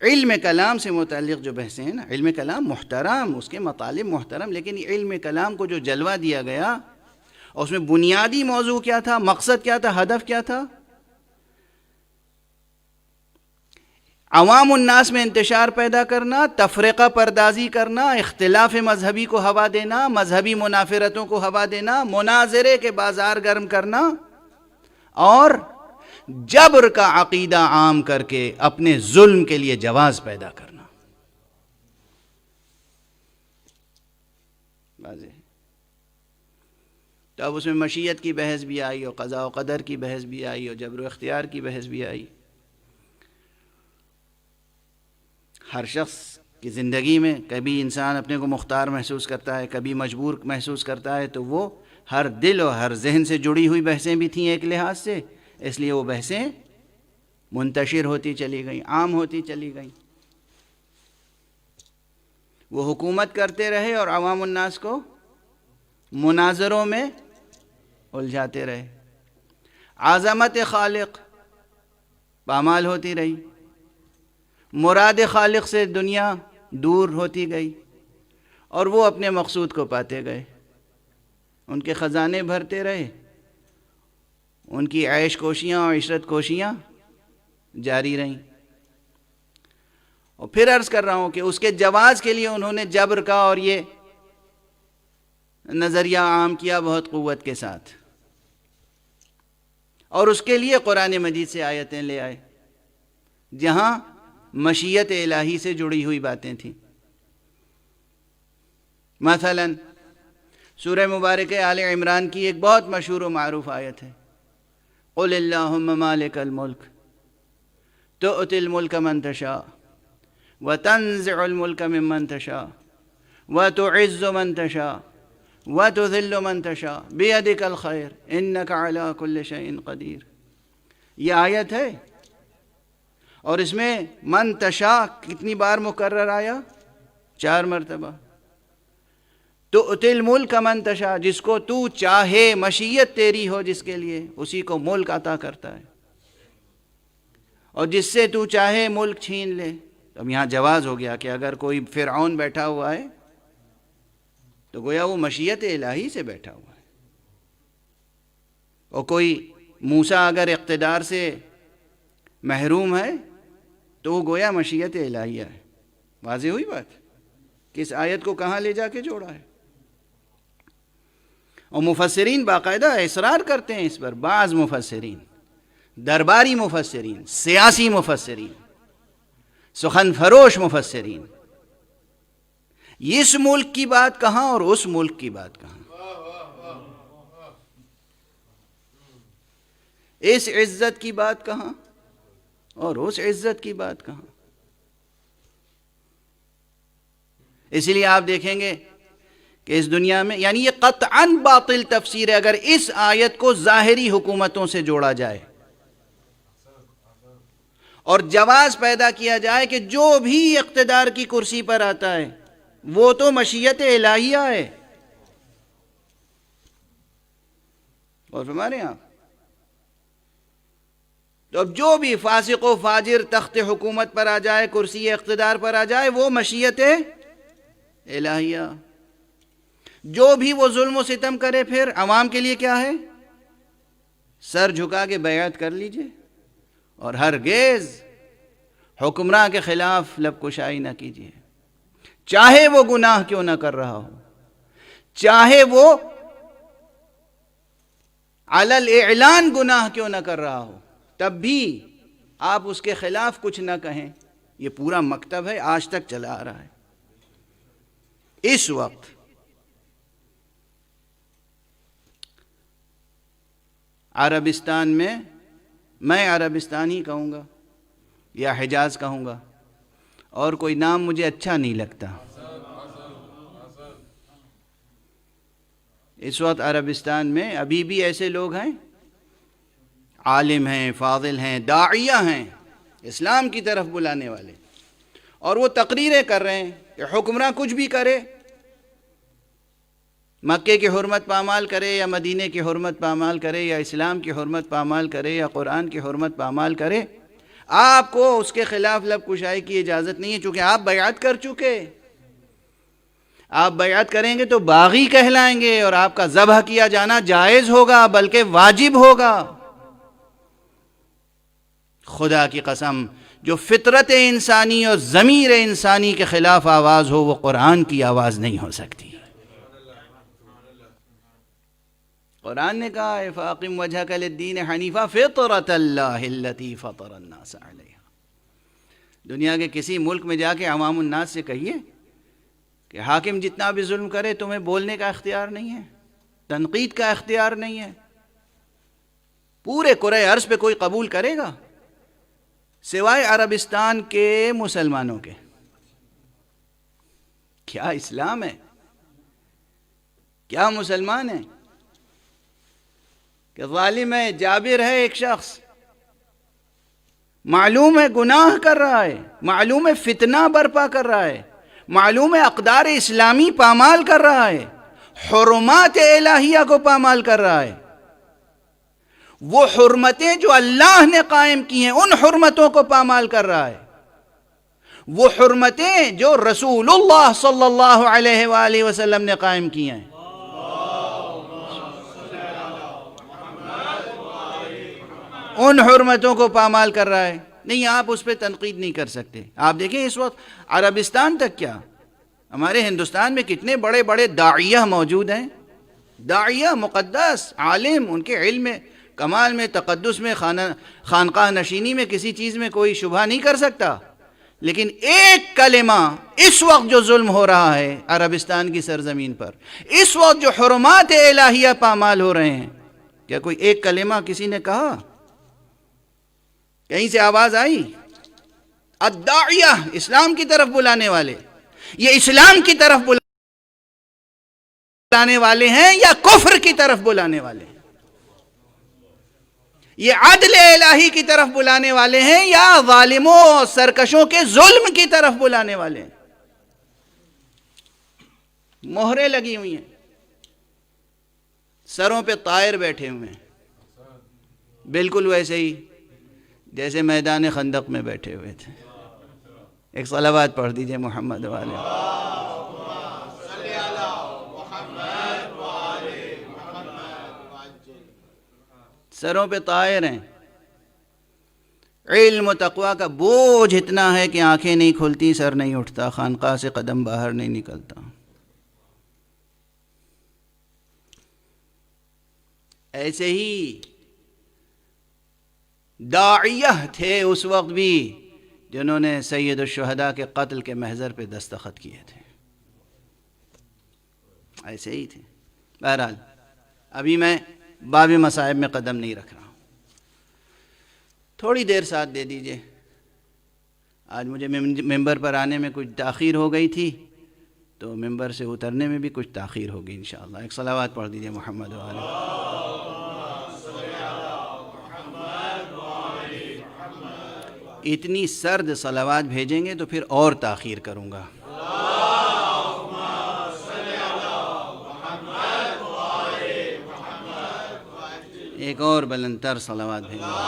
علم کلام سے متعلق جو بحثیں ہیں نا، علم کلام محترم، اس کے مطالب محترم، لیکن علم کلام کو جو جلوہ دیا گیا اور اس میں بنیادی موضوع کیا تھا، مقصد کیا تھا، ہدف کیا تھا؟ عوام الناس میں انتشار پیدا کرنا، تفرقہ پردازی کرنا، اختلاف مذہبی کو ہوا دینا، مذہبی منافرتوں کو ہوا دینا، مناظرے کے بازار گرم کرنا، اور جبر کا عقیدہ عام کر کے اپنے ظلم کے لیے جواز پیدا کرنا. واضح. تو اب اس میں مشیت کی بحث بھی آئی اور قضاء و قدر کی بحث بھی آئی اور جبر و اختیار کی بحث بھی آئی. ہر شخص کی زندگی میں کبھی انسان اپنے کو مختار محسوس کرتا ہے، کبھی مجبور محسوس کرتا ہے، تو وہ ہر دل اور ہر ذہن سے جڑی ہوئی بحثیں بھی تھیں ایک لحاظ سے، اس لیے وہ بحثیں منتشر ہوتی چلی گئیں، عام ہوتی چلی گئیں. وہ حکومت کرتے رہے اور عوام الناس کو مناظروں میں الجھاتے رہے. عظمت خالق پامال ہوتی رہی، مراد خالق سے دنیا دور ہوتی گئی، اور وہ اپنے مقصود کو پاتے گئے. ان کے خزانے بھرتے رہے، ان کی عیش کوشیاں اور عشرت کوشیاں جاری رہیں. اور پھر عرض کر رہا ہوں کہ اس کے جواز کے لیے انہوں نے جبر کا اور یہ نظریہ عام کیا بہت قوت کے ساتھ، اور اس کے لیے قرآن مجید سے آیتیں لے آئے جہاں مشیت الہی سے جڑی ہوئی باتیں تھیں. مثلا سورہ مبارک آل عمران کی ایک بہت مشہور و معروف آیت ہے، قل اللہم مالک الملک تؤتی الملک من تشاء وتنزع الملک ممن تشاء وتعز من تشاء وتذل من تشاء بیدک الخیر انک علی کل شیء قدیر. یہ آیت ہے، اور اس میں من تشاء کتنی بار مکرر آیا؟ 4 مرتبہ. تؤتی الملک من تشاء، جس کو تو چاہے، مشیت تیری ہو جس کے لیے، اسی کو ملک عطا کرتا ہے، اور جس سے تو چاہے ملک چھین لے. اب یہاں جواز ہو گیا کہ اگر کوئی فرعون بیٹھا ہوا ہے تو گویا وہ مشیت الہی سے بیٹھا ہوا ہے، اور کوئی موسیٰ اگر اقتدار سے محروم ہے تو وہ گویا مشیت الہیہ ہے. واضح ہوئی بات کہ اس آیت کو کہاں لے جا کے جوڑا ہے. اور مفسرین باقاعدہ اصرار کرتے ہیں اس پر، بعض مفسرین، درباری مفسرین، سیاسی مفسرین، سخن فروش مفسرین، اس ملک کی بات کہاں اور اس ملک کی بات کہاں، اس عزت کی بات کہاں اور اس عزت کی بات کہاں. اس لیے آپ دیکھیں گے کہ اس دنیا میں، یعنی یہ قطعاً باطل تفسیر ہے اگر اس آیت کو ظاہری حکومتوں سے جوڑا جائے اور جواز پیدا کیا جائے کہ جو بھی اقتدار کی کرسی پر آتا ہے وہ تو مشیت الہیہ ہے. اور ہمارے یہاں تو اب جو بھی فاسق و فاجر تخت حکومت پر آ جائے، کرسی اقتدار پر آ جائے، وہ مشیت الہیہ. جو بھی وہ ظلم و ستم کرے پھر عوام کے لیے کیا ہے؟ سر جھکا کے بیعت کر لیجئے، اور ہرگز حکمراں کے خلاف لب کشائی نہ کیجیے، چاہے وہ گناہ کیوں نہ کر رہا ہو، چاہے وہ علی الاعلان گناہ کیوں نہ کر رہا ہو، تب بھی آپ اس کے خلاف کچھ نہ کہیں. یہ پورا مکتب ہے، آج تک چلا آ رہا ہے. اس وقت عربستان میں عربستان ہی کہوں گا یا حجاز کہوں گا، اور کوئی نام مجھے اچھا نہیں لگتا۔ اس وقت عربستان میں ابھی بھی ایسے لوگ ہیں، عالم ہیں، فاضل ہیں، داعیہ ہیں، اسلام کی طرف بلانے والے، اور وہ تقریریں کر رہے ہیں کہ حکمراں کچھ بھی کرے، مکے کی حرمت پامال کرے یا مدینے کی حرمت پامال کرے یا اسلام کی حرمت پامال کرے یا قرآن کی حرمت پامال کرے، آپ کو اس کے خلاف لب کشائی کی اجازت نہیں ہے، چونکہ آپ بیعت کر چکے۔ آپ بیعت کریں گے تو باغی کہلائیں گے، اور آپ کا ذبح کیا جانا جائز ہوگا بلکہ واجب ہوگا۔ خدا کی قسم، جو فطرت انسانی اور ضمیر انسانی کے خلاف آواز ہو وہ قرآن کی آواز نہیں ہو سکتی۔ قرآن نے کہا ہے فَأَقِمْ وَجْهَكَ لِلدِّينِ حَنِيفًا فِطْرَةَ اللَّهِ الَّتِي فَطَرَ النَّاسَ عَلَيْهَا۔ دنیا کے کسی ملک میں جا کے عوام الناس سے کہیے کہ حاکم جتنا بھی ظلم کرے تمہیں بولنے کا اختیار نہیں ہے، تنقید کا اختیار نہیں ہے، پورے کرۂ ارض پہ کوئی قبول کرے گا سوائے عربستان کے مسلمانوں کے؟ کیا اسلام ہے؟ کیا مسلمان ہے؟ کہ ظالم ہے، جابر ہے ایک شخص، معلوم ہے گناہ کر رہا ہے، معلوم ہے فتنہ برپا کر رہا ہے، معلوم ہے اقدار اسلامی پامال کر رہا ہے، حرمات الہیہ کو پامال کر رہا ہے، وہ حرمتیں جو اللہ نے قائم کی ہیں ان حرمتوں کو پامال کر رہا ہے، وہ حرمتیں جو رسول اللہ صلی اللہ علیہ وآلہ وسلم نے قائم کی ہیں، ان حرمتوں کو پامال کر رہا ہے۔ نہیں، آپ اس پہ تنقید نہیں کر سکتے۔ آپ دیکھیں اس وقت عربستان تک کیا، ہمارے ہندوستان میں کتنے بڑے بڑے داعیہ موجود ہیں، داعیہ مقدس عالم، ان کے علم میں، کمال میں، تقدس میں، خانقاہ نشینی میں کسی چیز میں کوئی شبہ نہیں کر سکتا، لیکن ایک کلمہ اس وقت جو ظلم ہو رہا ہے عربستان کی سرزمین پر، اس وقت جو حرمات الہیہ پامال ہو رہے ہیں، کیا کوئی ایک کلمہ کسی نے کہا؟ کہیں سے آواز آئی؟ الداعیہ، اسلام کی طرف بلانے والے، یہ اسلام کی طرف بلانے والے ہیں یا کفر کی طرف بلانے والے ہیں؟ یہ عدل الہی کی طرف بلانے والے ہیں یا ظالموں اور سرکشوں کے ظلم کی طرف بلانے والے ہیں؟ مہریں لگی ہوئی ہیں، سروں پہ طائر بیٹھے ہوئے ہیں، بالکل ویسے ہی جیسے میدان خندق میں بیٹھے ہوئے تھے۔ ایک صلوات پڑھ دیجئے محمد والے۔ سروں پہ طائر ہیں، علم و تقوی کا بوجھ اتنا ہے کہ آنکھیں نہیں کھلتی، سر نہیں اٹھتا، خانقاہ سے قدم باہر نہیں نکلتا۔ ایسے ہی داعیہ تھے اس وقت بھی جنہوں نے سید الشہداء کے قتل کے محضر پہ دستخط کیے تھے، ایسے ہی تھے۔ بہرحال ابھی میں باب مصائب میں قدم نہیں رکھ رہا ہوں، تھوڑی دیر ساتھ دے دیجئے۔ آج مجھے ممبر پر آنے میں کچھ تاخیر ہو گئی تھی، تو ممبر سے اترنے میں بھی کچھ تاخیر ہوگی انشاءاللہ۔ ایک صلوات پڑھ دیجئے محمد والے۔ اتنی سرد صلوات بھیجیں گے تو پھر اور تاخیر کروں گا۔ ایک اور بلند تر صلوات بھیجیں گے۔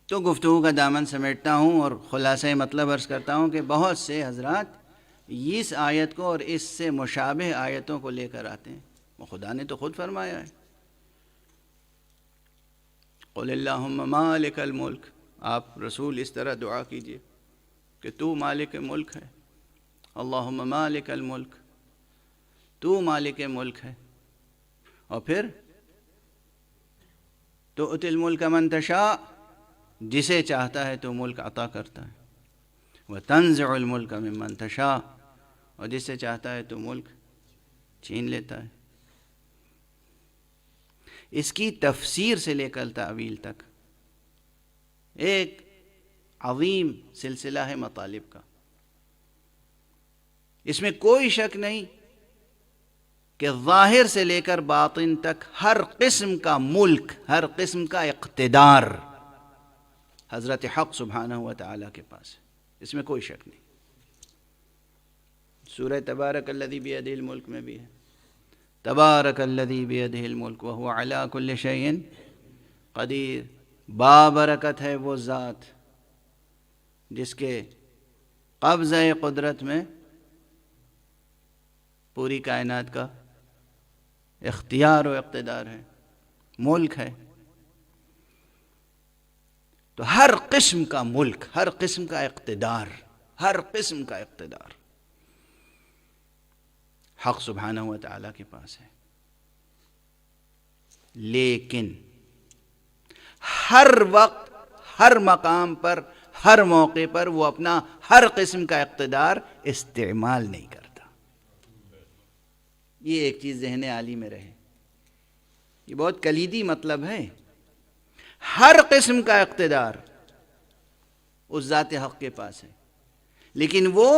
تو گفتگو کا دامن سمیٹتا ہوں اور خلاصہ مطلب عرض کرتا ہوں کہ بہت سے حضرات اس آیت کو اور اس سے مشابہ آیتوں کو لے کر آتے ہیں، وہ خدا نے تو خود فرمایا ہے، قل اللہم مالک الملک، آپ رسول اس طرح دعا کیجئے کہ تو مالک ملک ہے، اللہم مالک الملک، تو مالک ملک ہے، اور پھر تؤتی الملک من تشاء، جسے چاہتا ہے تو ملک عطا کرتا ہے، وتنزع الملک ممن تشاء، اور جس سے چاہتا ہے تو ملک چھین لیتا ہے۔ اس کی تفسیر سے لے کر تعویل تک ایک عظیم سلسلہ ہے مطالب کا. اس میں کوئی شک نہیں کہ ظاہر سے لے کر باطن تک ہر قسم کا ملک، ہر قسم کا اقتدار حضرت حق سبحانہ و تعالی کے پاس ہے. اس میں کوئی شک نہیں. سورہ تبارک الذی بیدہ الملک میں بھی ہے، تبارک الذی بیدہ الملک وہو علی کل شیء قدیر. بابرکت ہے وہ ذات جس کے قبضہ قدرت میں پوری کائنات کا اختیار و اقتدار ہے، ملک ہے. تو ہر قسم کا ملک، ہر قسم کا اقتدار، ہر قسم کا اقتدار حق سبحانہ و تعالیٰ کے پاس ہے. لیکن ہر وقت، ہر مقام پر، ہر موقع پر وہ اپنا ہر قسم کا اقتدار استعمال نہیں کرتا. یہ ایک چیز ذہن عالی میں رہے، یہ بہت کلیدی مطلب ہے. ہر قسم کا اقتدار اس ذات حق کے پاس ہے، لیکن وہ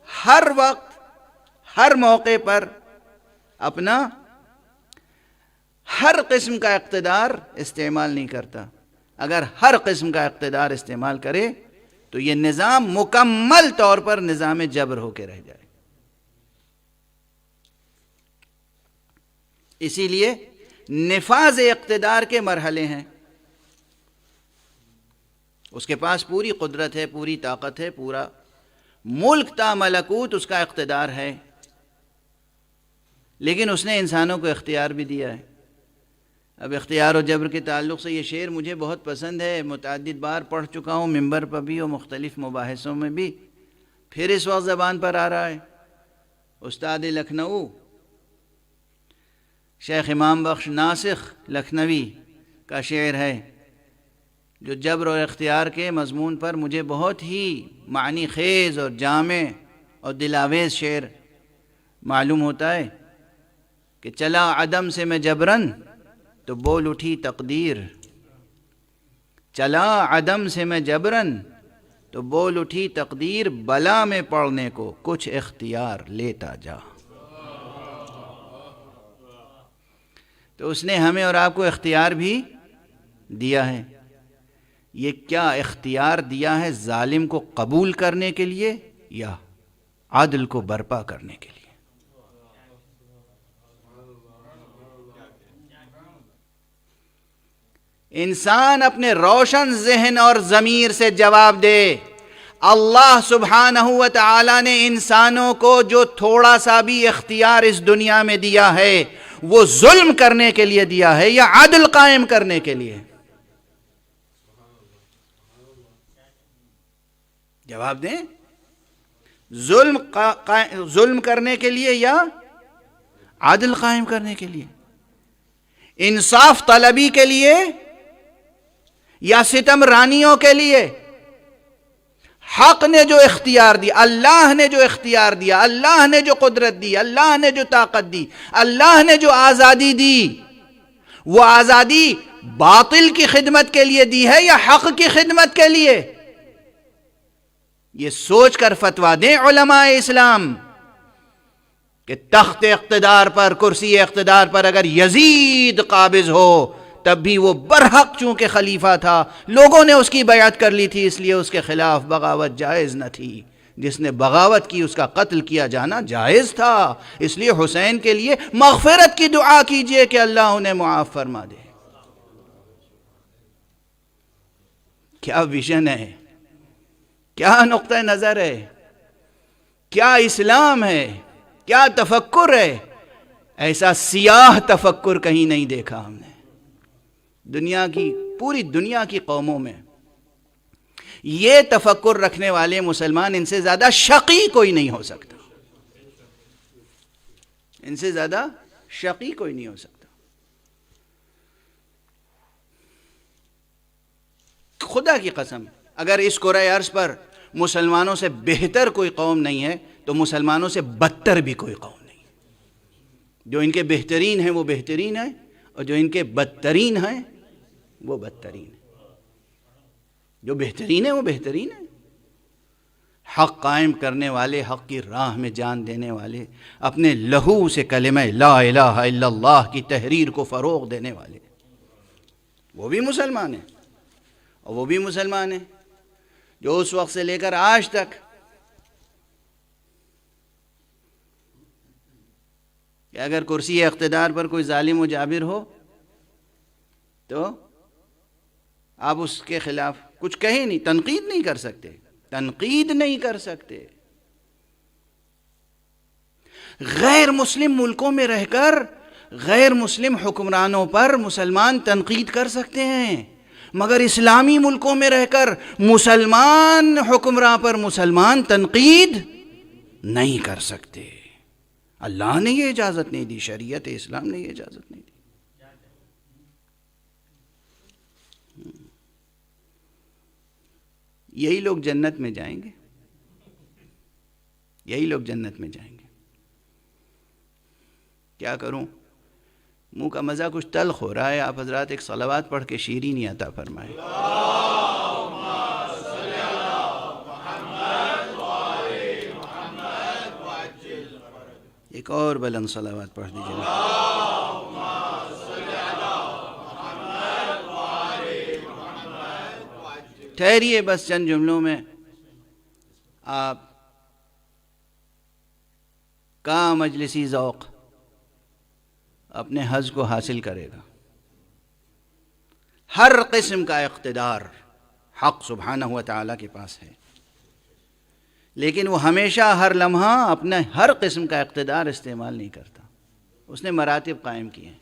ہر وقت، ہر موقع پر اپنا ہر قسم کا اقتدار استعمال نہیں کرتا. اگر ہر قسم کا اقتدار استعمال کرے تو یہ نظام مکمل طور پر نظام جبر ہو کے رہ جائے. اسی لیے نفاذ اقتدار کے مرحلے ہیں. اس کے پاس پوری قدرت ہے، پوری طاقت ہے، پورا ملک تا ملکوت اس کا اقتدار ہے، لیکن اس نے انسانوں کو اختیار بھی دیا ہے. اب اختیار و جبر کے تعلق سے یہ شعر مجھے بہت پسند ہے، متعدد بار پڑھ چکا ہوں، ممبر پر بھی اور مختلف مباحثوں میں بھی، پھر اس وقت زبان پر آ رہا ہے. استاد لکھنؤ شیخ امام بخش ناسخ لکھنوی کا شعر ہے، جو جبر اور اختیار کے مضمون پر مجھے بہت ہی معنی خیز اور جامع اور دلاویز شعر معلوم ہوتا ہے کہ چلا عدم سے میں جبرن تو بول اٹھی تقدیر، چلا عدم سے میں جبرن تو بول اٹھی تقدیر، بلا میں پڑنے کو کچھ اختیار لیتا جا. تو اس نے ہمیں اور آپ کو اختیار بھی دیا ہے. یہ کیا اختیار دیا ہے؟ ظالم کو قبول کرنے کے لیے یا عدل کو برپا کرنے کے لیے؟ انسان اپنے روشن ذہن اور ضمیر سے جواب دے. اللہ سبحانہ و تعالی نے انسانوں کو جو تھوڑا سا بھی اختیار اس دنیا میں دیا ہے وہ ظلم کرنے کے لیے دیا ہے یا عدل قائم کرنے کے لیے؟ جواب دیں. ظلم کرنے کے لیے یا عدل قائم کرنے کے لیے؟ انصاف طلبی کے لیے یا ستم رانیوں کے لیے؟ حق نے جو اختیار دیا، اللہ نے جو اختیار دیا، اللہ نے جو قدرت دی، اللہ نے جو طاقت دی، اللہ نے جو آزادی دی، وہ آزادی باطل کی خدمت کے لیے دی ہے یا حق کی خدمت کے لیے؟ یہ سوچ کر فتویٰ دیں علماء اسلام کہ تخت اقتدار پر، کرسی اقتدار پر اگر یزید قابض ہو تب بھی وہ برحق چونکہ خلیفہ تھا، لوگوں نے اس کی بیعت کر لی تھی، اس لیے اس کے خلاف بغاوت جائز نہ تھی. جس نے بغاوت کی اس کا قتل کیا جانا جائز تھا. اس لیے حسین کے لیے مغفرت کی دعا کیجئے کہ اللہ انہیں معاف فرما دے. کیا ویژن ہے، کیا نقطہ نظر ہے، کیا اسلام ہے، کیا تفکر ہے. ایسا سیاہ تفکر کہیں نہیں دیکھا ہم نے. دنیا کی، پوری دنیا کی قوموں میں یہ تفکر رکھنے والے مسلمان ان سے زیادہ شقی کوئی نہیں ہو سکتا. ان سے زیادہ شقی کوئی نہیں ہو سکتا. خدا کی قسم اگر اس کرۂ ارض پر مسلمانوں سے بہتر کوئی قوم نہیں ہے تو مسلمانوں سے بدتر بھی کوئی قوم نہیں. جو ان کے بہترین ہیں وہ بہترین ہیں، اور جو ان کے بدترین ہیں وہ بدترین ہیں، جو بہترین ہیں وہ بہترین ہیں۔ حق قائم کرنے والے، حق کی راہ میں جان دینے والے، اپنے لہو سے کلمہ لا الہ الا اللہ کی تحریر کو فروغ دینے والے، وہ بھی مسلمان ہیں، اور وہ بھی مسلمان ہیں جو اس وقت سے لے کر آج تک کہ اگر کرسی اقتدار پر کوئی ظالم و جابر ہو تو آپ اس کے خلاف کچھ کہیں نہیں، تنقید نہیں کر سکتے، تنقید نہیں کر سکتے۔ غیر مسلم ملکوں میں رہ کر غیر مسلم حکمرانوں پر مسلمان تنقید کر سکتے ہیں، مگر اسلامی ملکوں میں رہ کر مسلمان حکمراں پر مسلمان تنقید نہیں کر سکتے۔ اللہ نے یہ اجازت نہیں دی، شریعت اسلام نے یہ اجازت نہیں دی۔ یہی لوگ جنت میں جائیں گے، یہی لوگ جنت میں جائیں گے۔ کیا کروں، منہ کا مزہ کچھ تلخ ہو رہا ہے، آپ حضرات ایک صلوات پڑھ کے شیرینی عطا فرمائیں۔ ایک اور بلند صلوات پڑھ دیجیے۔ ٹھہریے بس چند جملوں میں آپ کا مجلسی ذوق اپنے حظ کو حاصل کرے گا۔ ہر قسم کا اقتدار حق سبحانہ و تعالیٰ کے پاس ہے، لیکن وہ ہمیشہ ہر لمحہ اپنے ہر قسم کا اقتدار استعمال نہیں کرتا، اس نے مراتب قائم کیے ہیں۔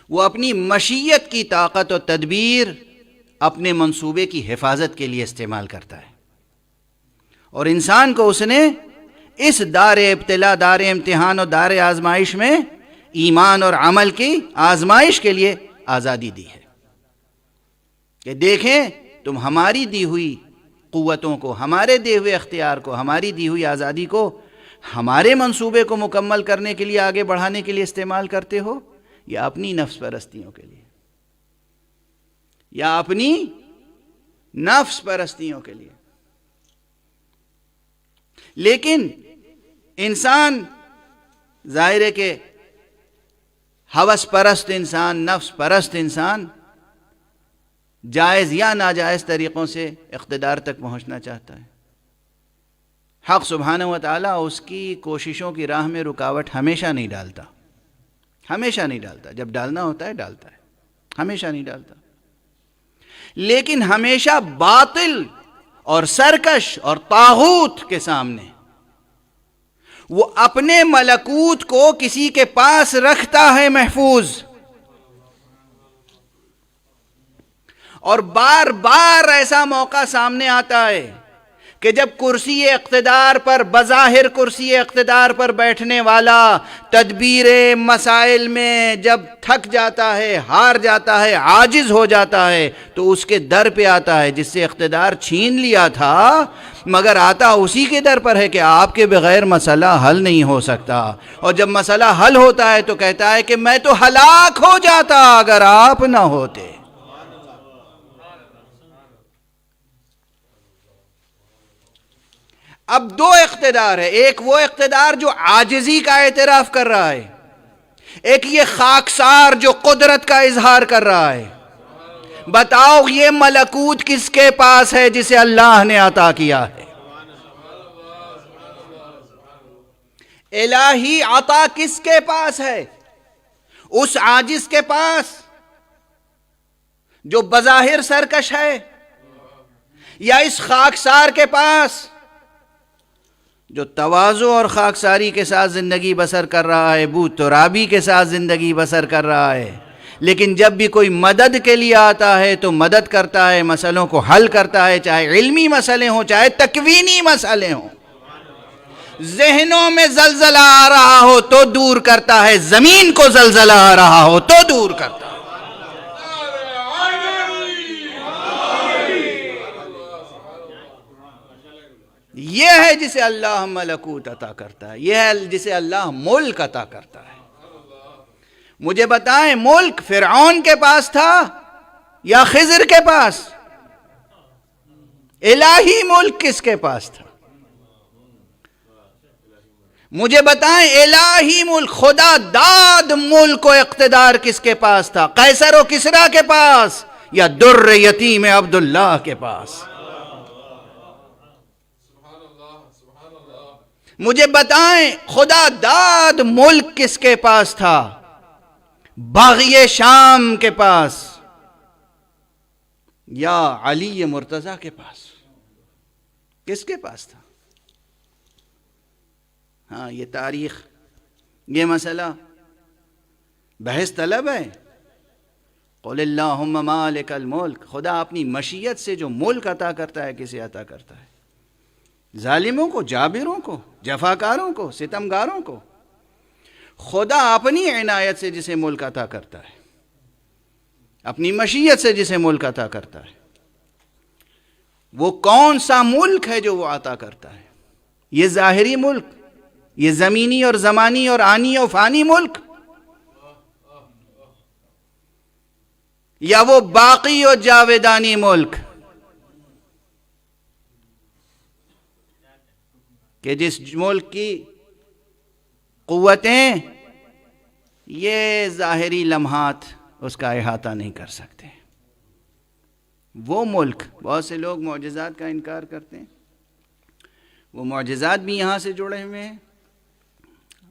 وہ اپنی مشیت کی طاقت و تدبیر اپنے منصوبے کی حفاظت کے لیے استعمال کرتا ہے، اور انسان کو اس نے اس دار ابتلا، دار امتحان اور دار آزمائش میں ایمان اور عمل کی آزمائش کے لیے آزادی دی ہے کہ دیکھیں تم ہماری دی ہوئی قوتوں کو، ہمارے دیے ہوئے اختیار کو، ہماری دی ہوئی آزادی کو ہمارے منصوبے کو مکمل کرنے کے لیے، آگے بڑھانے کے لیے استعمال کرتے ہو، یا اپنی نفس پرستیوں کے لیے، یا اپنی نفس پرستیوں کے لیے۔ لیکن انسان ظاہر ہے کہ ہوس پرست انسان، نفس پرست انسان جائز یا ناجائز طریقوں سے اقتدار تک پہنچنا چاہتا ہے۔ حق سبحانہ و تعالیٰ اس کی کوششوں کی راہ میں رکاوٹ ہمیشہ نہیں ڈالتا، ہمیشہ نہیں ڈالتا، جب ڈالنا ہوتا ہے ڈالتا ہے، ہمیشہ نہیں ڈالتا، لیکن ہمیشہ باطل اور سرکش اور طاغوت کے سامنے وہ اپنے ملکوت کو کسی کے پاس رکھتا ہے محفوظ، اور بار بار ایسا موقع سامنے آتا ہے کہ جب کرسی اقتدار پر، بظاہر کرسی اقتدار پر بیٹھنے والا تدبیر مسائل میں جب تھک جاتا ہے، ہار جاتا ہے، عاجز ہو جاتا ہے، تو اس کے در پہ آتا ہے جس سے اقتدار چھین لیا تھا، مگر آتا اسی کے در پر ہے کہ آپ کے بغیر مسئلہ حل نہیں ہو سکتا، اور جب مسئلہ حل ہوتا ہے تو کہتا ہے کہ میں تو ہلاک ہو جاتا اگر آپ نہ ہوتے۔ اب دو اقتدار ہے، ایک وہ اقتدار جو عاجزی کا اعتراف کر رہا ہے، ایک یہ خاکسار جو قدرت کا اظہار کر رہا ہے۔ بتاؤ یہ ملکوت کس کے پاس ہے جسے اللہ نے عطا کیا ہے؟ الہی عطا کس کے پاس ہے؟ اس عاجز کے پاس جو بظاہر سرکش ہے، یا اس خاکسار کے پاس جو تواضع اور خاکساری کے ساتھ زندگی بسر کر رہا ہے، بو ترابی کے ساتھ زندگی بسر کر رہا ہے، لیکن جب بھی کوئی مدد کے لیے آتا ہے تو مدد کرتا ہے، مسئلوں کو حل کرتا ہے، چاہے علمی مسئلے ہوں چاہے تکوینی مسئلے ہوں۔ ذہنوں میں زلزلہ آ رہا ہو تو دور کرتا ہے، زمین کو زلزلہ آ رہا ہو تو دور کرتا ہے۔ یہ ہے جسے اللہ ملکوت عطا کرتا ہے، یہ ہے جسے اللہ ملک عطا کرتا ہے۔ مجھے بتائیں ملک فرعون کے پاس تھا یا خضر کے پاس؟ الہی ملک کس کے پاس تھا؟ مجھے بتائیں الہی ملک، خدا داد ملک و اقتدار کس کے پاس تھا؟ قیصر و کسریٰ کے پاس یا در یتیم عبداللہ کے پاس؟ مجھے بتائیں خدا داد ملک کس کے پاس تھا؟ باغی شام کے پاس یا علی مرتضیٰ کے پاس؟ کس کے پاس تھا؟ ہاں، یہ تاریخ، یہ مسئلہ بحث طلب ہے۔ قل اللہم مالک الملک، خدا اپنی مشیت سے جو ملک عطا کرتا ہے کسے عطا کرتا ہے؟ ظالموں کو، جابروں کو، جفاکاروں کو، ستمگاروں کو۔ خدا اپنی عنایت سے جسے ملک عطا کرتا ہے، اپنی مشیت سے جسے ملک عطا کرتا ہے، وہ کون سا ملک ہے جو وہ عطا کرتا ہے؟ یہ ظاہری ملک، یہ زمینی اور زمانی اور آنی و فانی ملک، یا وہ باقی و جاویدانی ملک کہ جس ملک کی قوتیں یہ ظاہری لمحات اس کا احاطہ نہیں کر سکتے؟ وہ ملک، بہت سے لوگ معجزات کا انکار کرتے ہیں، وہ معجزات بھی یہاں سے جڑے ہوئے ہیں،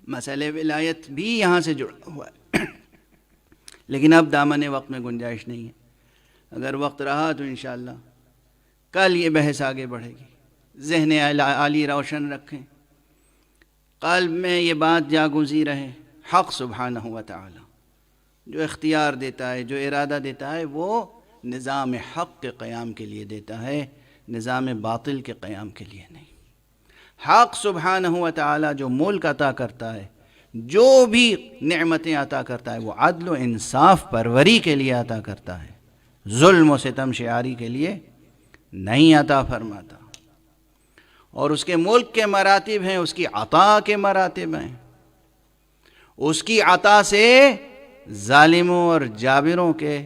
مسئلہ ولایت بھی یہاں سے جڑا ہوا ہے، لیکن اب دامن وقت میں گنجائش نہیں ہے۔ اگر وقت رہا تو انشاءاللہ کل یہ بحث آگے بڑھے گی۔ ذہن عالی روشن رکھیں، قلب میں یہ بات جاگزی رہے، حق سبحانہ و تعالی جو اختیار دیتا ہے، جو ارادہ دیتا ہے، وہ نظام حق کے قیام کے لیے دیتا ہے، نظام باطل کے قیام کے لیے نہیں۔ حق سبحانہ و تعالی جو ملک عطا کرتا ہے، جو بھی نعمتیں عطا کرتا ہے، وہ عدل و انصاف پروری کے لیے عطا کرتا ہے، ظلم و ستم شعاری کے لیے نہیں عطا فرماتا۔ اور اس کے ملک کے مراتب ہیں، اس کی عطا کے مراتب ہیں۔ اس کی عطا سے ظالموں اور جابروں کے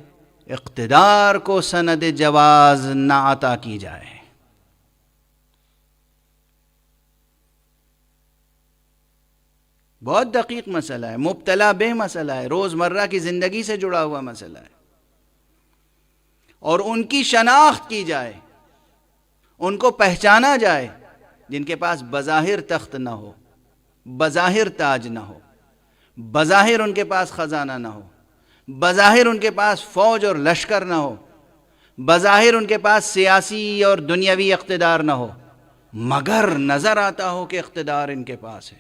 اقتدار کو سند جواز نہ عطا کی جائے۔ بہت دقیق مسئلہ ہے، مبتلا بے مسئلہ ہے، روزمرہ کی زندگی سے جڑا ہوا مسئلہ ہے، اور ان کی شناخت کی جائے، ان کو پہچانا جائے، جن کے پاس بظاہر تخت نہ ہو، بظاہر تاج نہ ہو، بظاہر ان کے پاس خزانہ نہ ہو، بظاہر ان کے پاس فوج اور لشکر نہ ہو، بظاہر ان کے پاس سیاسی اور دنیاوی اقتدار نہ ہو، مگر نظر آتا ہو کہ اقتدار ان کے پاس ہے،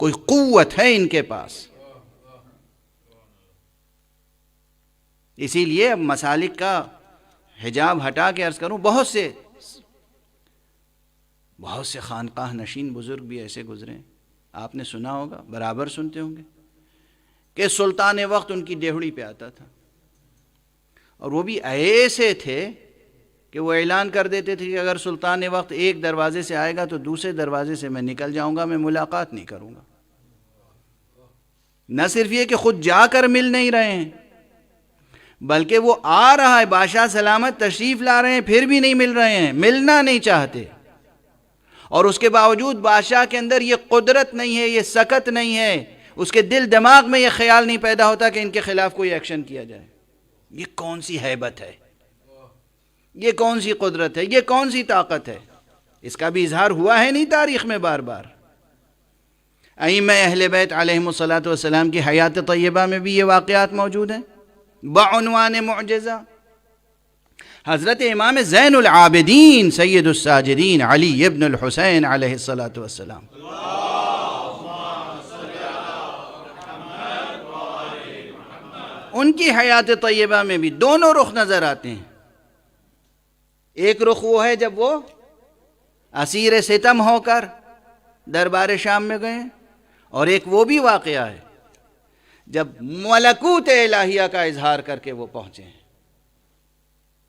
کوئی قوت ہے ان کے پاس۔ اسی لیے اب مسالک کا حجاب ہٹا کے عرض کروں، بہت سے خانقاہ نشین بزرگ بھی ایسے گزرے، آپ نے سنا ہوگا، برابر سنتے ہوں گے، کہ سلطان وقت ان کی ڈیہڑی پہ آتا تھا، اور وہ بھی ایسے تھے کہ وہ اعلان کر دیتے تھے کہ اگر سلطان وقت ایک دروازے سے آئے گا تو دوسرے دروازے سے میں نکل جاؤں گا، میں ملاقات نہیں کروں گا۔ نہ صرف یہ کہ خود جا کر مل نہیں رہے ہیں، بلکہ وہ آ رہا ہے، بادشاہ سلامت تشریف لا رہے ہیں، پھر بھی نہیں مل رہے ہیں، ملنا نہیں چاہتے، اور اس کے باوجود بادشاہ کے اندر یہ قدرت نہیں ہے، یہ سکت نہیں ہے، اس کے دل دماغ میں یہ خیال نہیں پیدا ہوتا کہ ان کے خلاف کوئی ایکشن کیا جائے۔ یہ کون سی ہیبت ہے، یہ کون سی قدرت ہے، یہ کون سی طاقت ہے؟ اس کا بھی اظہار ہوا ہے نہیں تاریخ میں بار بار۔ ائمہ اہل بیت علیہم الصلاۃ والسلام کی حیات طیبہ میں بھی یہ واقعات موجود ہیں بعنوان معجزہ۔ حضرت امام زین العابدین سید الساجدین علی ابن الحسین علیہ الصلاۃ والسلام، ان کی حیات طیبہ میں بھی دونوں رخ نظر آتے ہیں۔ ایک رخ وہ ہے جب وہ اسیر ستم ہو کر دربار شام میں گئے، اور ایک وہ بھی واقعہ ہے جب ملکوت الہیہ کا اظہار کر کے وہ پہنچے ہیں،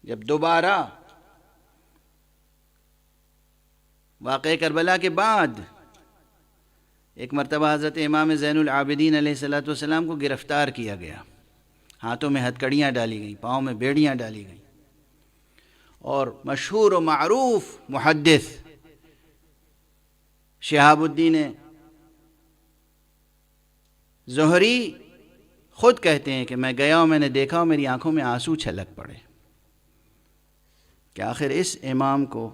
جب دوبارہ واقعہ کربلا کے بعد ایک مرتبہ حضرت امام زین العابدین علیہ السلام کو گرفتار کیا گیا، ہاتھوں میں ہتھکڑیاں ڈالی گئیں، پاؤں میں بیڑیاں ڈالی گئیں، اور مشہور و معروف محدث شہاب الدین زہری خود کہتے ہیں کہ میں گیا اور میں نے دیکھا اور میری آنکھوں میں آنسو چھلک پڑے کہ آخر اس امام کو،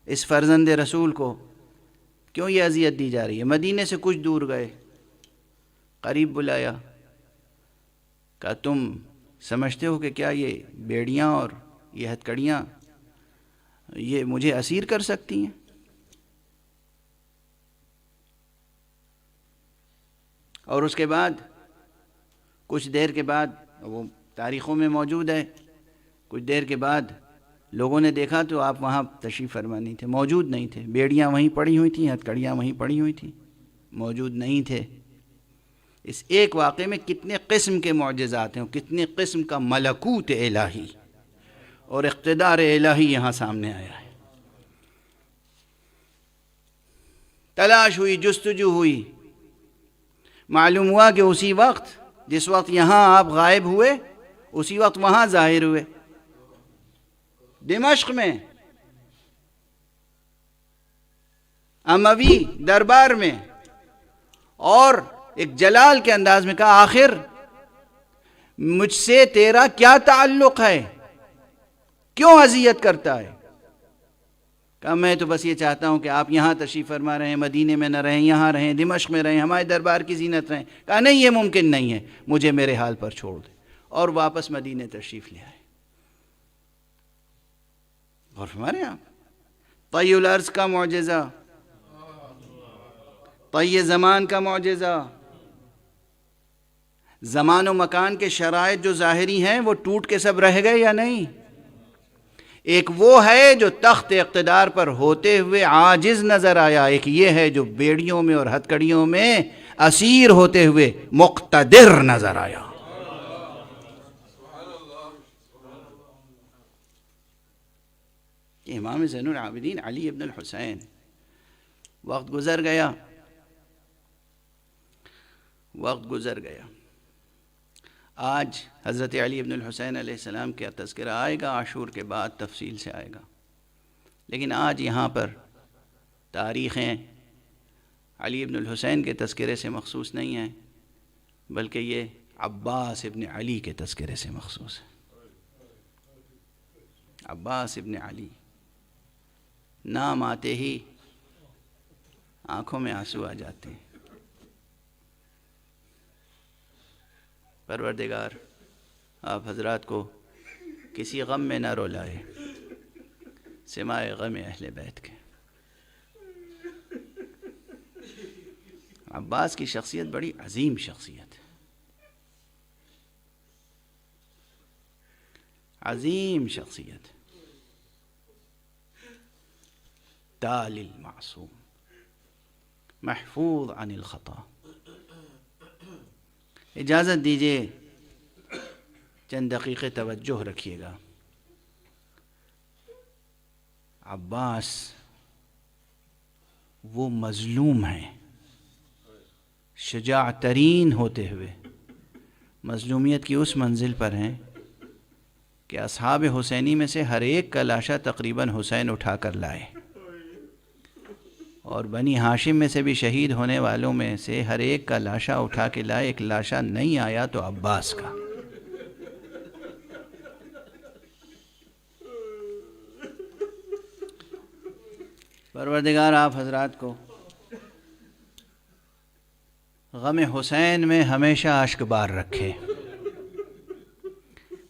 اس فرزند رسول کو کیوں یہ اذیت دی جا رہی ہے۔ مدینے سے کچھ دور گئے، قریب بلایا، کہا تم سمجھتے ہو کہ کیا یہ بیڑیاں اور یہ ہتھکڑیاں یہ مجھے اسیر کر سکتی ہیں؟ اور اس کے بعد کچھ دیر کے بعد، وہ تاریخوں میں موجود ہے، کچھ دیر کے بعد لوگوں نے دیکھا تو آپ وہاں تشریف فرما نہیں تھے، موجود نہیں تھے، بیڑیاں وہیں پڑی ہوئی تھیں، ہتھکڑیاں وہیں پڑی ہوئی تھیں، موجود نہیں تھے۔ اس ایک واقعے میں کتنے قسم کے معجزات ہیں، کتنے قسم کا ملکوت الہی اور اقتدار الہی یہاں سامنے آیا ہے۔ تلاش ہوئی، جستجو ہوئی، معلوم ہوا کہ اسی وقت جس وقت یہاں آپ غائب ہوئے اسی وقت وہاں ظاہر ہوئے، دمشق میں، اموی دربار میں، اور ایک جلال کے انداز میں کہا آخر مجھ سے تیرا کیا تعلق ہے، کیوں اذیت کرتا ہے؟ کہا میں تو بس یہ چاہتا ہوں کہ آپ یہاں تشریف فرما رہے ہیں، مدینے میں نہ رہیں، یہاں رہیں، دمشق میں رہیں، ہمارے دربار کی زینت رہیں۔ کہا نہیں، یہ ممکن نہیں ہے، مجھے میرے حال پر چھوڑ دے، اور واپس مدینے تشریف لے آئے۔ غور فرما رہے ہیں آپ؟ طی الارض کا معجزہ، طی زمان کا معجزہ، زمان و مکان کے شرائط جو ظاہری ہیں وہ ٹوٹ کے سب رہ گئے یا نہیں؟ ایک وہ ہے جو تخت اقتدار پر ہوتے ہوئے عاجز نظر آیا، ایک یہ ہے جو بیڑیوں میں اور ہتھکڑیوں میں اسیر ہوتے ہوئے مقتدر نظر آیا۔ امام زین العابدین علی ابن الحسین، وقت گزر گیا، وقت گزر گیا۔ آج حضرت علی ابن الحسین علیہ السلام کا تذکرہ آئے گا، عاشور کے بعد تفصیل سے آئے گا، لیکن آج یہاں پر تاریخیں علی ابن الحسین کے تذکرے سے مخصوص نہیں ہیں، بلکہ یہ عباس ابن علی کے تذکرے سے مخصوص ہے۔ عباس ابن علی، نام آتے ہی آنکھوں میں آنسو آ جاتے ہیں۔ پروردگار آپ حضرات کو کسی غم میں نہ رولائے سمائے غم اہل بیت کے۔ عباس کی شخصیت بڑی عظیم شخصیت ہے، عظیم شخصیت، تال المعصوم، محفوظ عن الخطا۔ اجازت دیجیے چند دقیقے توجہ رکھیے گا۔ عباس وہ مظلوم ہیں، شجاع ترین ہوتے ہوئے مظلومیت کی اس منزل پر ہیں کہ اصحاب حسینی میں سے ہر ایک کا لاشا تقریباً حسین اٹھا کر لائے، اور بنی ہاشم میں سے بھی شہید ہونے والوں میں سے ہر ایک کا لاشا اٹھا کے لائے، ایک لاشا نہیں آیا تو عباس کا۔ پروردگار آپ حضرات کو غم حسین میں ہمیشہ اشک بار رکھے،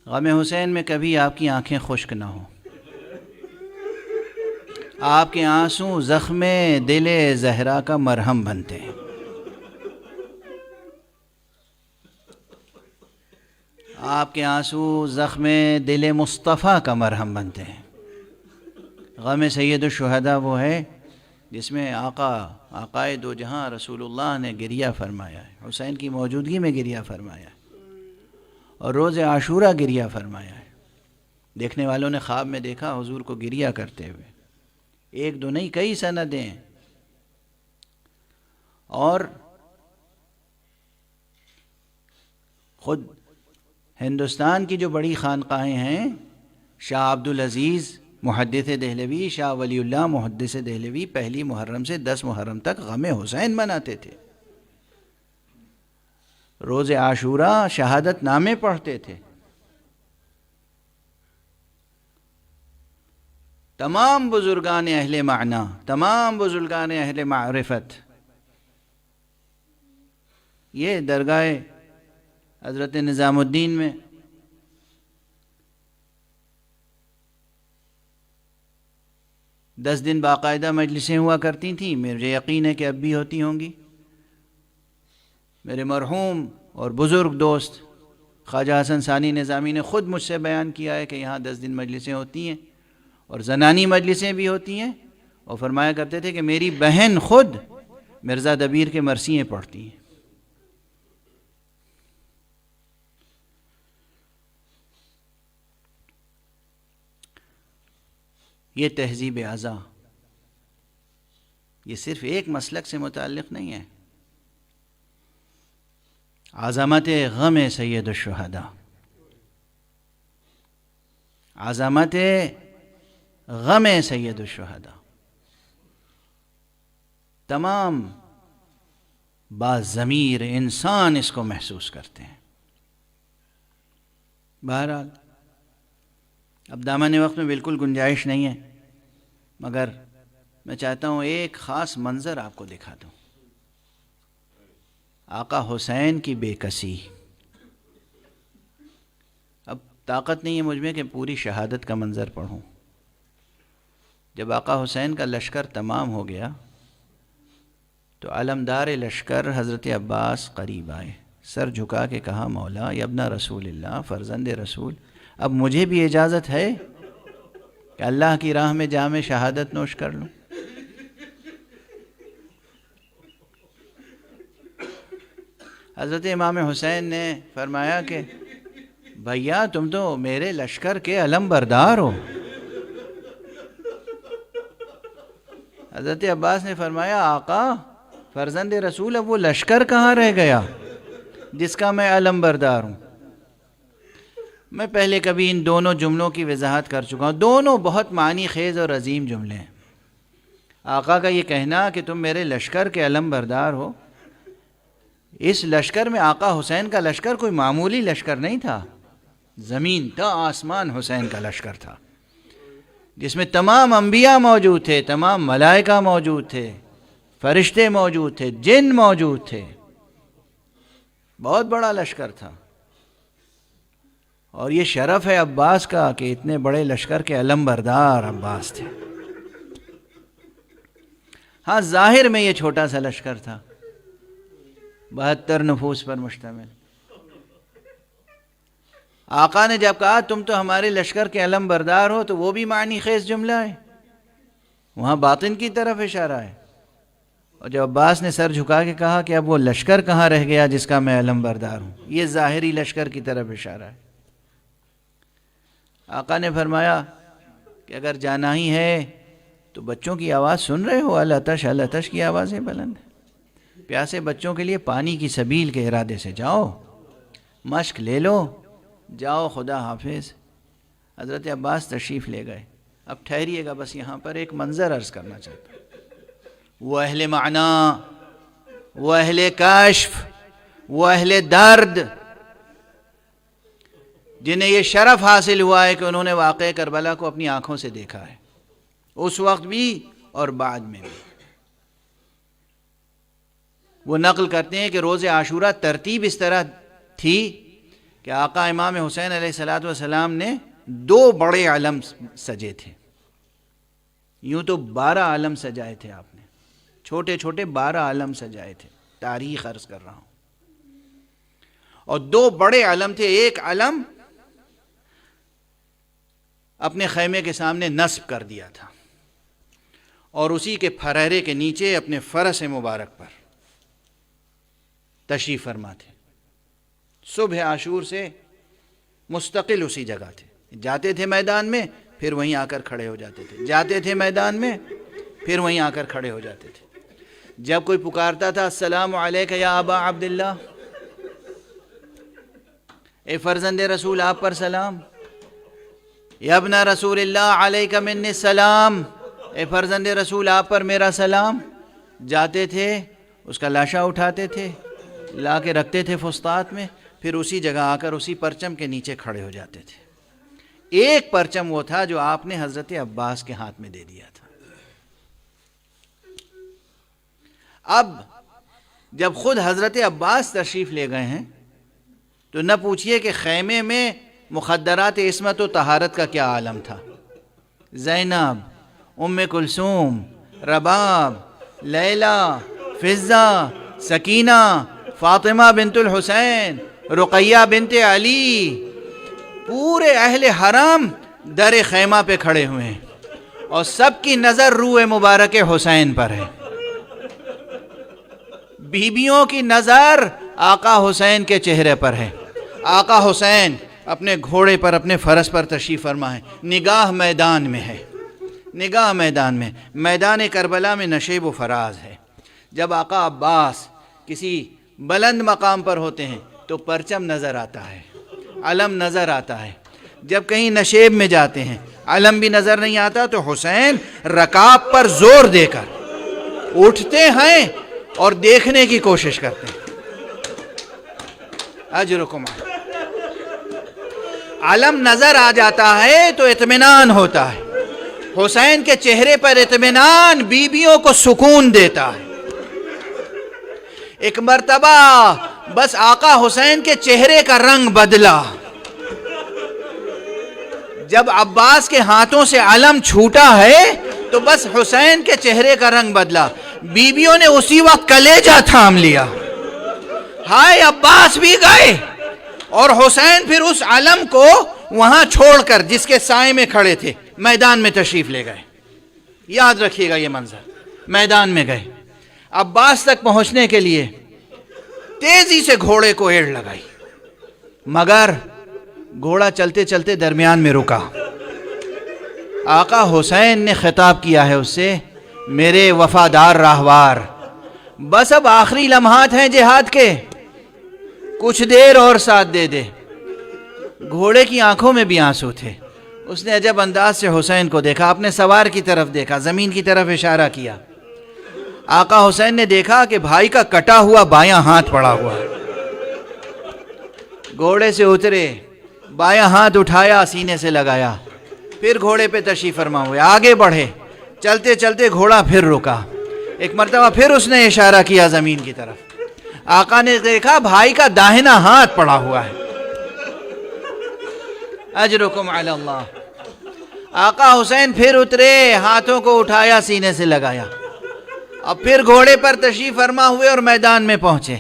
غم حسین میں کبھی آپ کی آنکھیں خشک نہ ہوں، آپ کے آنسو زخم دل زہرا کا مرہم بنتے ہیں۔ آپ کے آنسو زخم دل مصطفیٰ کا مرہم بنتے ہیں۔ غم سید الشہداء وہ ہے جس میں آقائے دو جہاں رسول اللہ نے گریہ فرمایا ہے، حسین کی موجودگی میں گریہ فرمایا ہے، اور روز عاشورہ گریہ فرمایا ہے۔ دیکھنے والوں نے خواب میں دیکھا حضور کو گریہ کرتے ہوئے، ایک دو نہیں کئی سندیں۔ اور خود ہندوستان کی جو بڑی خانقاہیں ہیں، شاہ عبدالعزیز محدث دہلوی، شاہ ولی اللہ محدث دہلوی، پہلی محرم سے 10 محرم تک غم حسین مناتے تھے، روز عاشوراء شہادت نامے پڑھتے تھے. تمام بزرگان اہل معنی، تمام بزرگان اہل معرفت یہ درگاہ حضرت نظام الدین میں دس دن باقاعدہ مجلسیں ہوا کرتی تھیں. مجھے یقین ہے کہ اب بھی ہوتی ہوں گی. میرے مرحوم اور بزرگ دوست خواجہ حسن ثانی نظامی نے خود مجھ سے بیان کیا ہے کہ یہاں 10 دن مجلسیں ہوتی ہیں اور زنانی مجلسیں بھی ہوتی ہیں، اور فرمایا کرتے تھے کہ میری بہن خود مرزا دبیر کے مرثیے پڑھتی ہیں. یہ تہذیب اعضا یہ صرف ایک مسلک سے متعلق نہیں ہے. عظمت غم سید الشہداء، عظمت غم سید الشہداء، تمام باضمیر انسان اس کو محسوس کرتے ہیں. بہرحال اب دامن وقت میں بالکل گنجائش نہیں ہے، مگر میں چاہتا ہوں ایک خاص منظر آپ کو دکھا دوں. آقا حسین کی بے کسی. اب طاقت نہیں ہے مجھ میں کہ پوری شہادت کا منظر پڑھوں. جب آقا حسین کا لشکر تمام ہو گیا تو علمدار لشکر حضرت عباس قریب آئے، سر جھکا کے کہا مولا یا ابن رسول اللہ، فرزند رسول، اب مجھے بھی اجازت ہے کہ اللہ کی راہ میں جام شہادت نوش کر لوں؟ حضرت امام حسین نے فرمایا کہ بھیا تم تو میرے لشکر کے علم بردار ہو. حضرت عباس نے فرمایا آقا فرزند رسول، اب وہ لشکر کہاں رہ گیا جس کا میں علم بردار ہوں؟ میں پہلے کبھی ان دونوں جملوں کی وضاحت کر چکا ہوں، دونوں بہت معنی خیز اور عظیم جملے ہیں. آقا کا یہ کہنا کہ تم میرے لشکر کے علم بردار ہو، اس لشکر میں آقا حسین کا لشکر کوئی معمولی لشکر نہیں تھا، زمین تا آسمان حسین کا لشکر تھا، جس میں تمام انبیاء موجود تھے، تمام ملائکہ موجود تھے، فرشتے موجود تھے، جن موجود تھے. بہت بڑا لشکر تھا، اور یہ شرف ہے عباس کا کہ اتنے بڑے لشکر کے علم بردار عباس تھے. ہاں ظاہر میں یہ چھوٹا سا لشکر تھا، 72 نفوس پر مشتمل. آقا نے جب کہا تم تو ہمارے لشکر کے علم بردار ہو تو وہ بھی معنی خیز جملہ ہے، وہاں باطن کی طرف اشارہ ہے. اور جب عباس نے سر جھکا کے کہا کہ اب وہ لشکر کہاں رہ گیا جس کا میں علم بردار ہوں، یہ ظاہری لشکر کی طرف اشارہ ہے. آقا نے فرمایا کہ اگر جانا ہی ہے تو بچوں کی آواز سن رہے ہو، العطش العطش کی آوازیں بلند ہیں، پیاسے بچوں کے لیے پانی کی سبیل کے ارادے سے جاؤ، مشق لے لو، جاؤ، خدا حافظ. حضرت عباس تشریف لے گئے. اب ٹھہریے گا، بس یہاں پر ایک منظر عرض کرنا چاہتا ہوں. وہ اہل معنی، وہ اہل کشف، وہ اہل درد جنہیں یہ شرف حاصل ہوا ہے کہ انہوں نے واقعہ کربلا کو اپنی آنکھوں سے دیکھا ہے، اس وقت بھی اور بعد میں بھی. وہ نقل کرتے ہیں کہ روز عاشوراء ترتیب اس طرح تھی کہ آقا امام حسین علیہ السلام نے 2 بڑے علم سجے تھے. یوں تو 12 علم سجائے تھے آپ نے، چھوٹے چھوٹے 12 علم سجائے تھے، تاریخ عرض کر رہا ہوں. اور 2 بڑے علم تھے. ایک علم اپنے خیمے کے سامنے نصب کر دیا تھا، اور اسی کے پھرہرے کے نیچے اپنے فرس مبارک پر تشریف فرما تھے. صبح عاشور سے مستقل اسی جگہ تھے، جاتے تھے میدان میں پھر وہیں آ کر کھڑے ہو جاتے تھے، جاتے تھے میدان میں پھر وہیں آ کر کھڑے ہو جاتے تھے. جب کوئی پکارتا تھا السلام علیکہ یا ابا عبداللہ، اے فرزند رسول آپ پر سلام، یا ابن رسول اللہ علیکہ منی السلام، اے فرزند رسول آپ پر میرا سلام، جاتے تھے اس کا لاشا اٹھاتے تھے، لا کے رکھتے تھے فسطاط میں، پھر اسی جگہ آ کر اسی پرچم کے نیچے کھڑے ہو جاتے تھے۔ ایک پرچم وہ تھا جو آپ نے حضرت عباس کے ہاتھ میں دے دیا تھا۔ اب جب خود حضرت عباس تشریف لے گئے ہیں تو نہ پوچھئے کہ خیمے میں مخدرات عصمت و طہارت کا کیا عالم تھا۔ زینب، ام کلثوم، رباب، لیلہ، فضہ، سکینہ، فاطمہ بنت الحسین، رقیہ بنت علی، پورے اہل حرام در خیمہ پہ کھڑے ہوئے ہیں اور سب کی نظر روح مبارک حسین پر ہے۔ بیویوں کی نظر آقا حسین کے چہرے پر ہے۔ آقا حسین اپنے گھوڑے پر، اپنے فرس پر تشریف فرما ہے، نگاہ میدان میں ہے، نگاہ میدان میں، میدان کربلا میں نشیب و فراز ہے۔ جب آقا عباس کسی بلند مقام پر ہوتے ہیں تو پرچم نظر آتا ہے، علم نظر آتا ہے۔ جب کہیں نشیب میں جاتے ہیں علم بھی نظر نہیں آتا تو حسین رکاب پر زور دے کر اٹھتے ہیں اور دیکھنے کی کوشش کرتے ہیں۔ اجرکم علم نظر آ جاتا ہے تو اطمینان ہوتا ہے۔ حسین کے چہرے پر اطمینان بیویوں کو سکون دیتا ہے۔ ایک مرتبہ بس آقا حسین کے چہرے کا رنگ بدلا، جب عباس کے ہاتھوں سے علم چھوٹا ہے تو بس حسین کے چہرے کا رنگ بدلا، بیویوں نے اسی وقت کلیجہ تھام لیا، ہائے عباس بھی گئے، اور حسین پھر اس علم کو وہاں چھوڑ کر جس کے سائے میں کھڑے تھے میدان میں تشریف لے گئے۔ یاد رکھیے گا یہ منظر، میدان میں گئے، عباس تک پہنچنے کے لیے تیزی سے گھوڑے کو ایڑ لگائی، مگر گھوڑا چلتے چلتے درمیان میں رکا۔ آقا حسین نے خطاب کیا ہے اس سے، میرے وفادار راہوار، بس اب آخری لمحات ہیں جہاد کے، کچھ دیر اور ساتھ دے دے۔ گھوڑے کی آنکھوں میں بھی آنسو تھے۔ اس نے عجب انداز سے حسین کو دیکھا، اپنے سوار کی طرف دیکھا، زمین کی طرف اشارہ کیا۔ آقا حسین نے دیکھا کہ بھائی کا کٹا ہوا بایاں ہاتھ پڑا ہوا ہے۔ گھوڑے سے اترے، بایاں ہاتھ اٹھایا، سینے سے لگایا، پھر گھوڑے پہ تشریف فرما ہوئے، آگے بڑھے، چلتے چلتے گھوڑا پھر رکا، ایک مرتبہ پھر اس نے اشارہ کیا زمین کی طرف۔ آقا نے دیکھا بھائی کا داہنا ہاتھ پڑا ہوا ہے۔ اجرکم علی اللہ۔ آقا حسین پھر اترے، ہاتھوں کو اٹھایا، سینے سے لگایا، اب پھر گھوڑے پر تشریف فرما ہوئے اور میدان میں پہنچے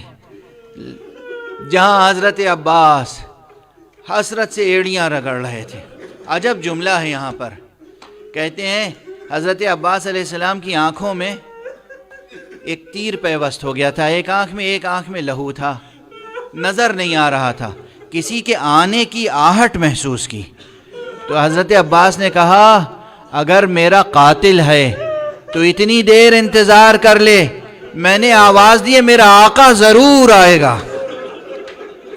جہاں حضرت عباس حسرت سے ایڑیاں رگڑ رہے تھے۔ عجب جملہ ہے یہاں پر، کہتے ہیں حضرت عباس علیہ السلام کی آنکھوں میں ایک تیر پیوست ہو گیا تھا، ایک آنکھ میں لہو تھا، نظر نہیں آ رہا تھا، کسی کے آنے کی آہٹ محسوس کی تو حضرت عباس نے کہا اگر میرا قاتل ہے تو اتنی دیر انتظار کر لے، میں نے آواز دی ہے میرا آقا ضرور آئے گا،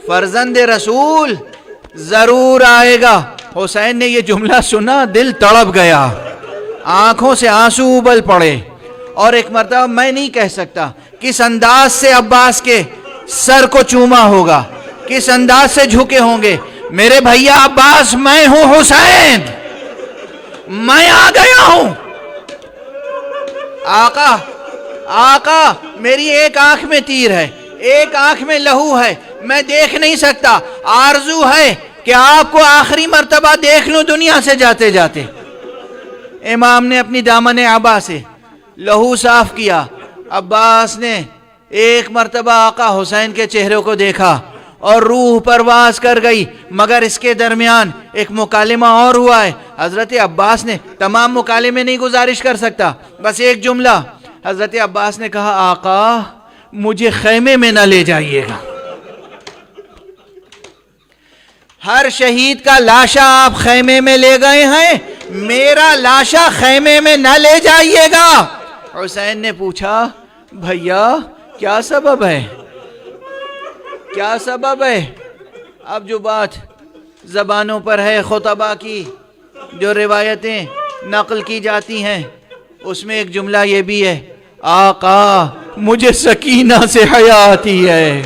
فرزند رسول ضرور آئے گا۔ حسین نے یہ جملہ سنا، دل تڑپ گیا، آنکھوں سے آنسو ابل پڑے، اور ایک مرتبہ میں نہیں کہہ سکتا کس انداز سے عباس کے سر کو چوما ہوگا، کس انداز سے جھکے ہوں گے، میرے بھیا عباس میں ہوں حسین، میں آ گیا ہوں۔ آقا میری ایک آنکھ میں تیر ہے، ایک آنکھ میں لہو ہے، میں دیکھ نہیں سکتا، آرزو ہے کہ آپ کو آخری مرتبہ دیکھ لوں دنیا سے جاتے جاتے۔ امام نے اپنی دامن عبا سے لہو صاف کیا، عباس نے ایک مرتبہ آقا حسین کے چہرے کو دیکھا اور روح پرواز کر گئی، مگر اس کے درمیان ایک مکالمہ اور ہوا ہے۔ حضرت عباس نے تمام مکالمے نہیں گزارش کر سکتا، بس ایک جملہ، حضرت عباس نے کہا آقا مجھے خیمے میں نہ لے جائیے گا، ہر شہید کا لاشا آپ خیمے میں لے گئے ہیں، میرا لاشا خیمے میں نہ لے جائیے گا۔ حسین نے پوچھا بھیا کیا سبب ہے؟ کیا سبب ہے؟ اب جو بات زبانوں پر ہے خطبہ کی، جو روایتیں نقل کی جاتی ہیں، اس میں ایک جملہ یہ بھی ہے، آقا مجھے سکینہ سے حیا آتی ہے،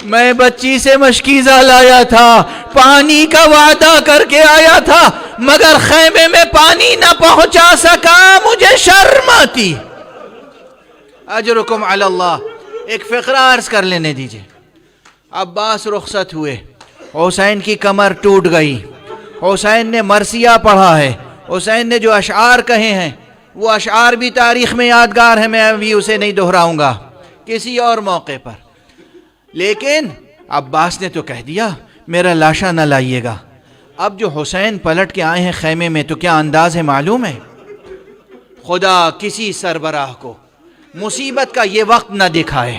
میں بچی سے مشکیزہ لایا تھا، پانی کا وعدہ کر کے آیا تھا، مگر خیمے میں پانی نہ پہنچا سکا، مجھے شرم آتی۔ اجرکم علی اللہ۔ ایک فقرہ عرض کر لینے دیجئے۔ عباس رخصت ہوئے، حسین کی کمر ٹوٹ گئی، حسین نے مرثیہ پڑھا ہے، حسین نے جو اشعار کہے ہیں وہ اشعار بھی تاریخ میں یادگار ہیں، میں ابھی اسے نہیں دہراؤں گا، کسی اور موقع پر۔ لیکن عباس نے تو کہہ دیا میرا لاشا نہ لائیے گا۔ اب جو حسین پلٹ کے آئے ہیں خیمے میں تو کیا انداز ہے معلوم ہے؟ خدا کسی سربراہ کو مصیبت کا یہ وقت نہ دکھائے۔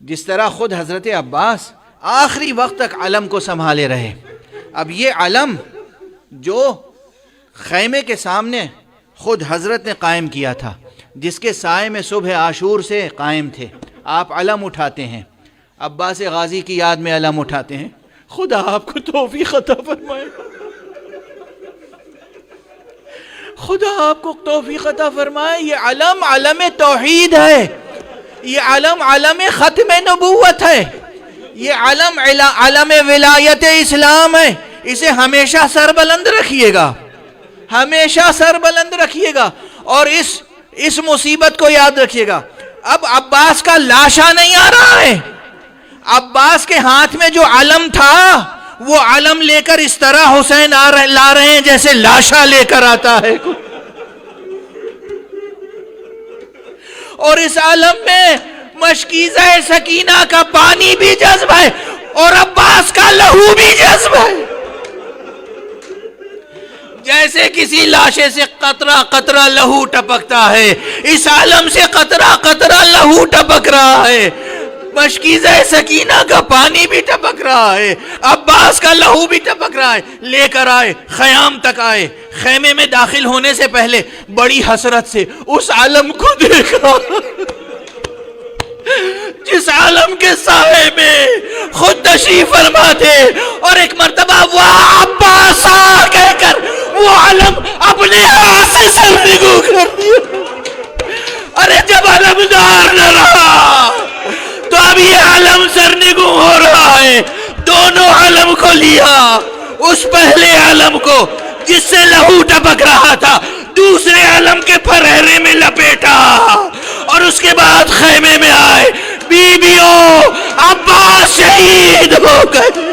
جس طرح خود حضرت عباس آخری وقت تک علم کو سنبھالے رہے، اب یہ علم جو خیمے کے سامنے خود حضرت نے قائم کیا تھا، جس کے سائے میں صبح عاشور سے قائم تھے، آپ علم اٹھاتے ہیں، عباس غازی کی یاد میں علم اٹھاتے ہیں۔ خدا آپ کو توفیق عطا فرمائے، خدا آپ کو توفیق عطا فرمائے۔ یہ علم علم توحید ہے، یہ علم علم ختم نبوت ہے، یہ علم علم ولایت اسلام ہے، اسے ہمیشہ سربلند رکھیے گا، ہمیشہ سربلند رکھیے گا، اور اس مصیبت کو یاد رکھیے گا۔ اب عباس کا لاشا نہیں آ رہا ہے، عباس کے ہاتھ میں جو علم تھا وہ علم لے کر اس طرح حسین لا رہے ہیں جیسے لاشا لے کر آتا ہے، اور اس علم میں مشکیزہ سکینہ کا پانی بھی جذب ہے اور عباس کا لہو بھی جذب ہے۔ جیسے کسی لاشے سے قطرہ قطرہ لہو ٹپکتا ہے، اس عالم سے قطرہ قطرہ لہو ٹپک رہا ہے، مشکیزہ سکینہ کا پانی بھی ٹپک رہا ہے، عباس کا لہو بھی ٹپک رہا ہے۔ لے کر آئے، خیام تک آئے، خیمے میں داخل ہونے سے پہلے بڑی حسرت سے اس عالم کو دیکھا جس عالم کے سائے میں خود تشریف فرما تھے، اور ایک مرتبہ واہ عباسا کہہ کر وہ علم اپنے ہاتھ سے سرنگو کر دیا۔ ارے جب علمدار نہ رہا تو اب یہ علم سرنگو ہو رہا ہے۔ دونوں علم کو لیا، اس پہلے علم کو جس سے لہو ٹپک رہا تھا دوسرے علم کے پھرہرے میں لپیٹا، اور اس کے بعد خیمے میں آئے۔ بیویوں، عباس شہید ہو گئے،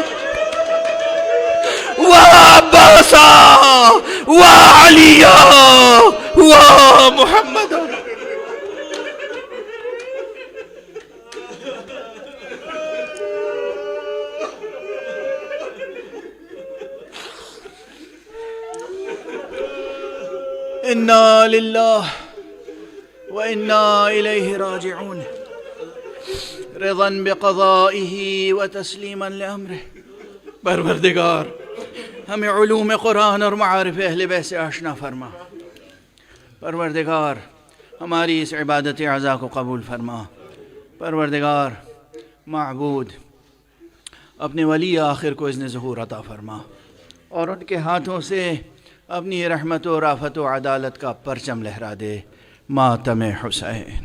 واہ عباسا، واہ علیہ، واہ محمد۔ انا للہ وانا الیہ راجعون، رضا بقضائہ وتسلیما لامرہ۔ پروردگار ہمیں علوم قرآن اور معارف اہل بیت سے آشنا فرما، پروردگار ہماری اس عبادت اعضاء کو قبول فرما، پروردگار معبود اپنے ولی آخر کو اذن ظہور عطا فرما، اور ان کے ہاتھوں سے اپنی رحمت و رافت و عدالت کا پرچم لہرا دے۔ ماتم حسین۔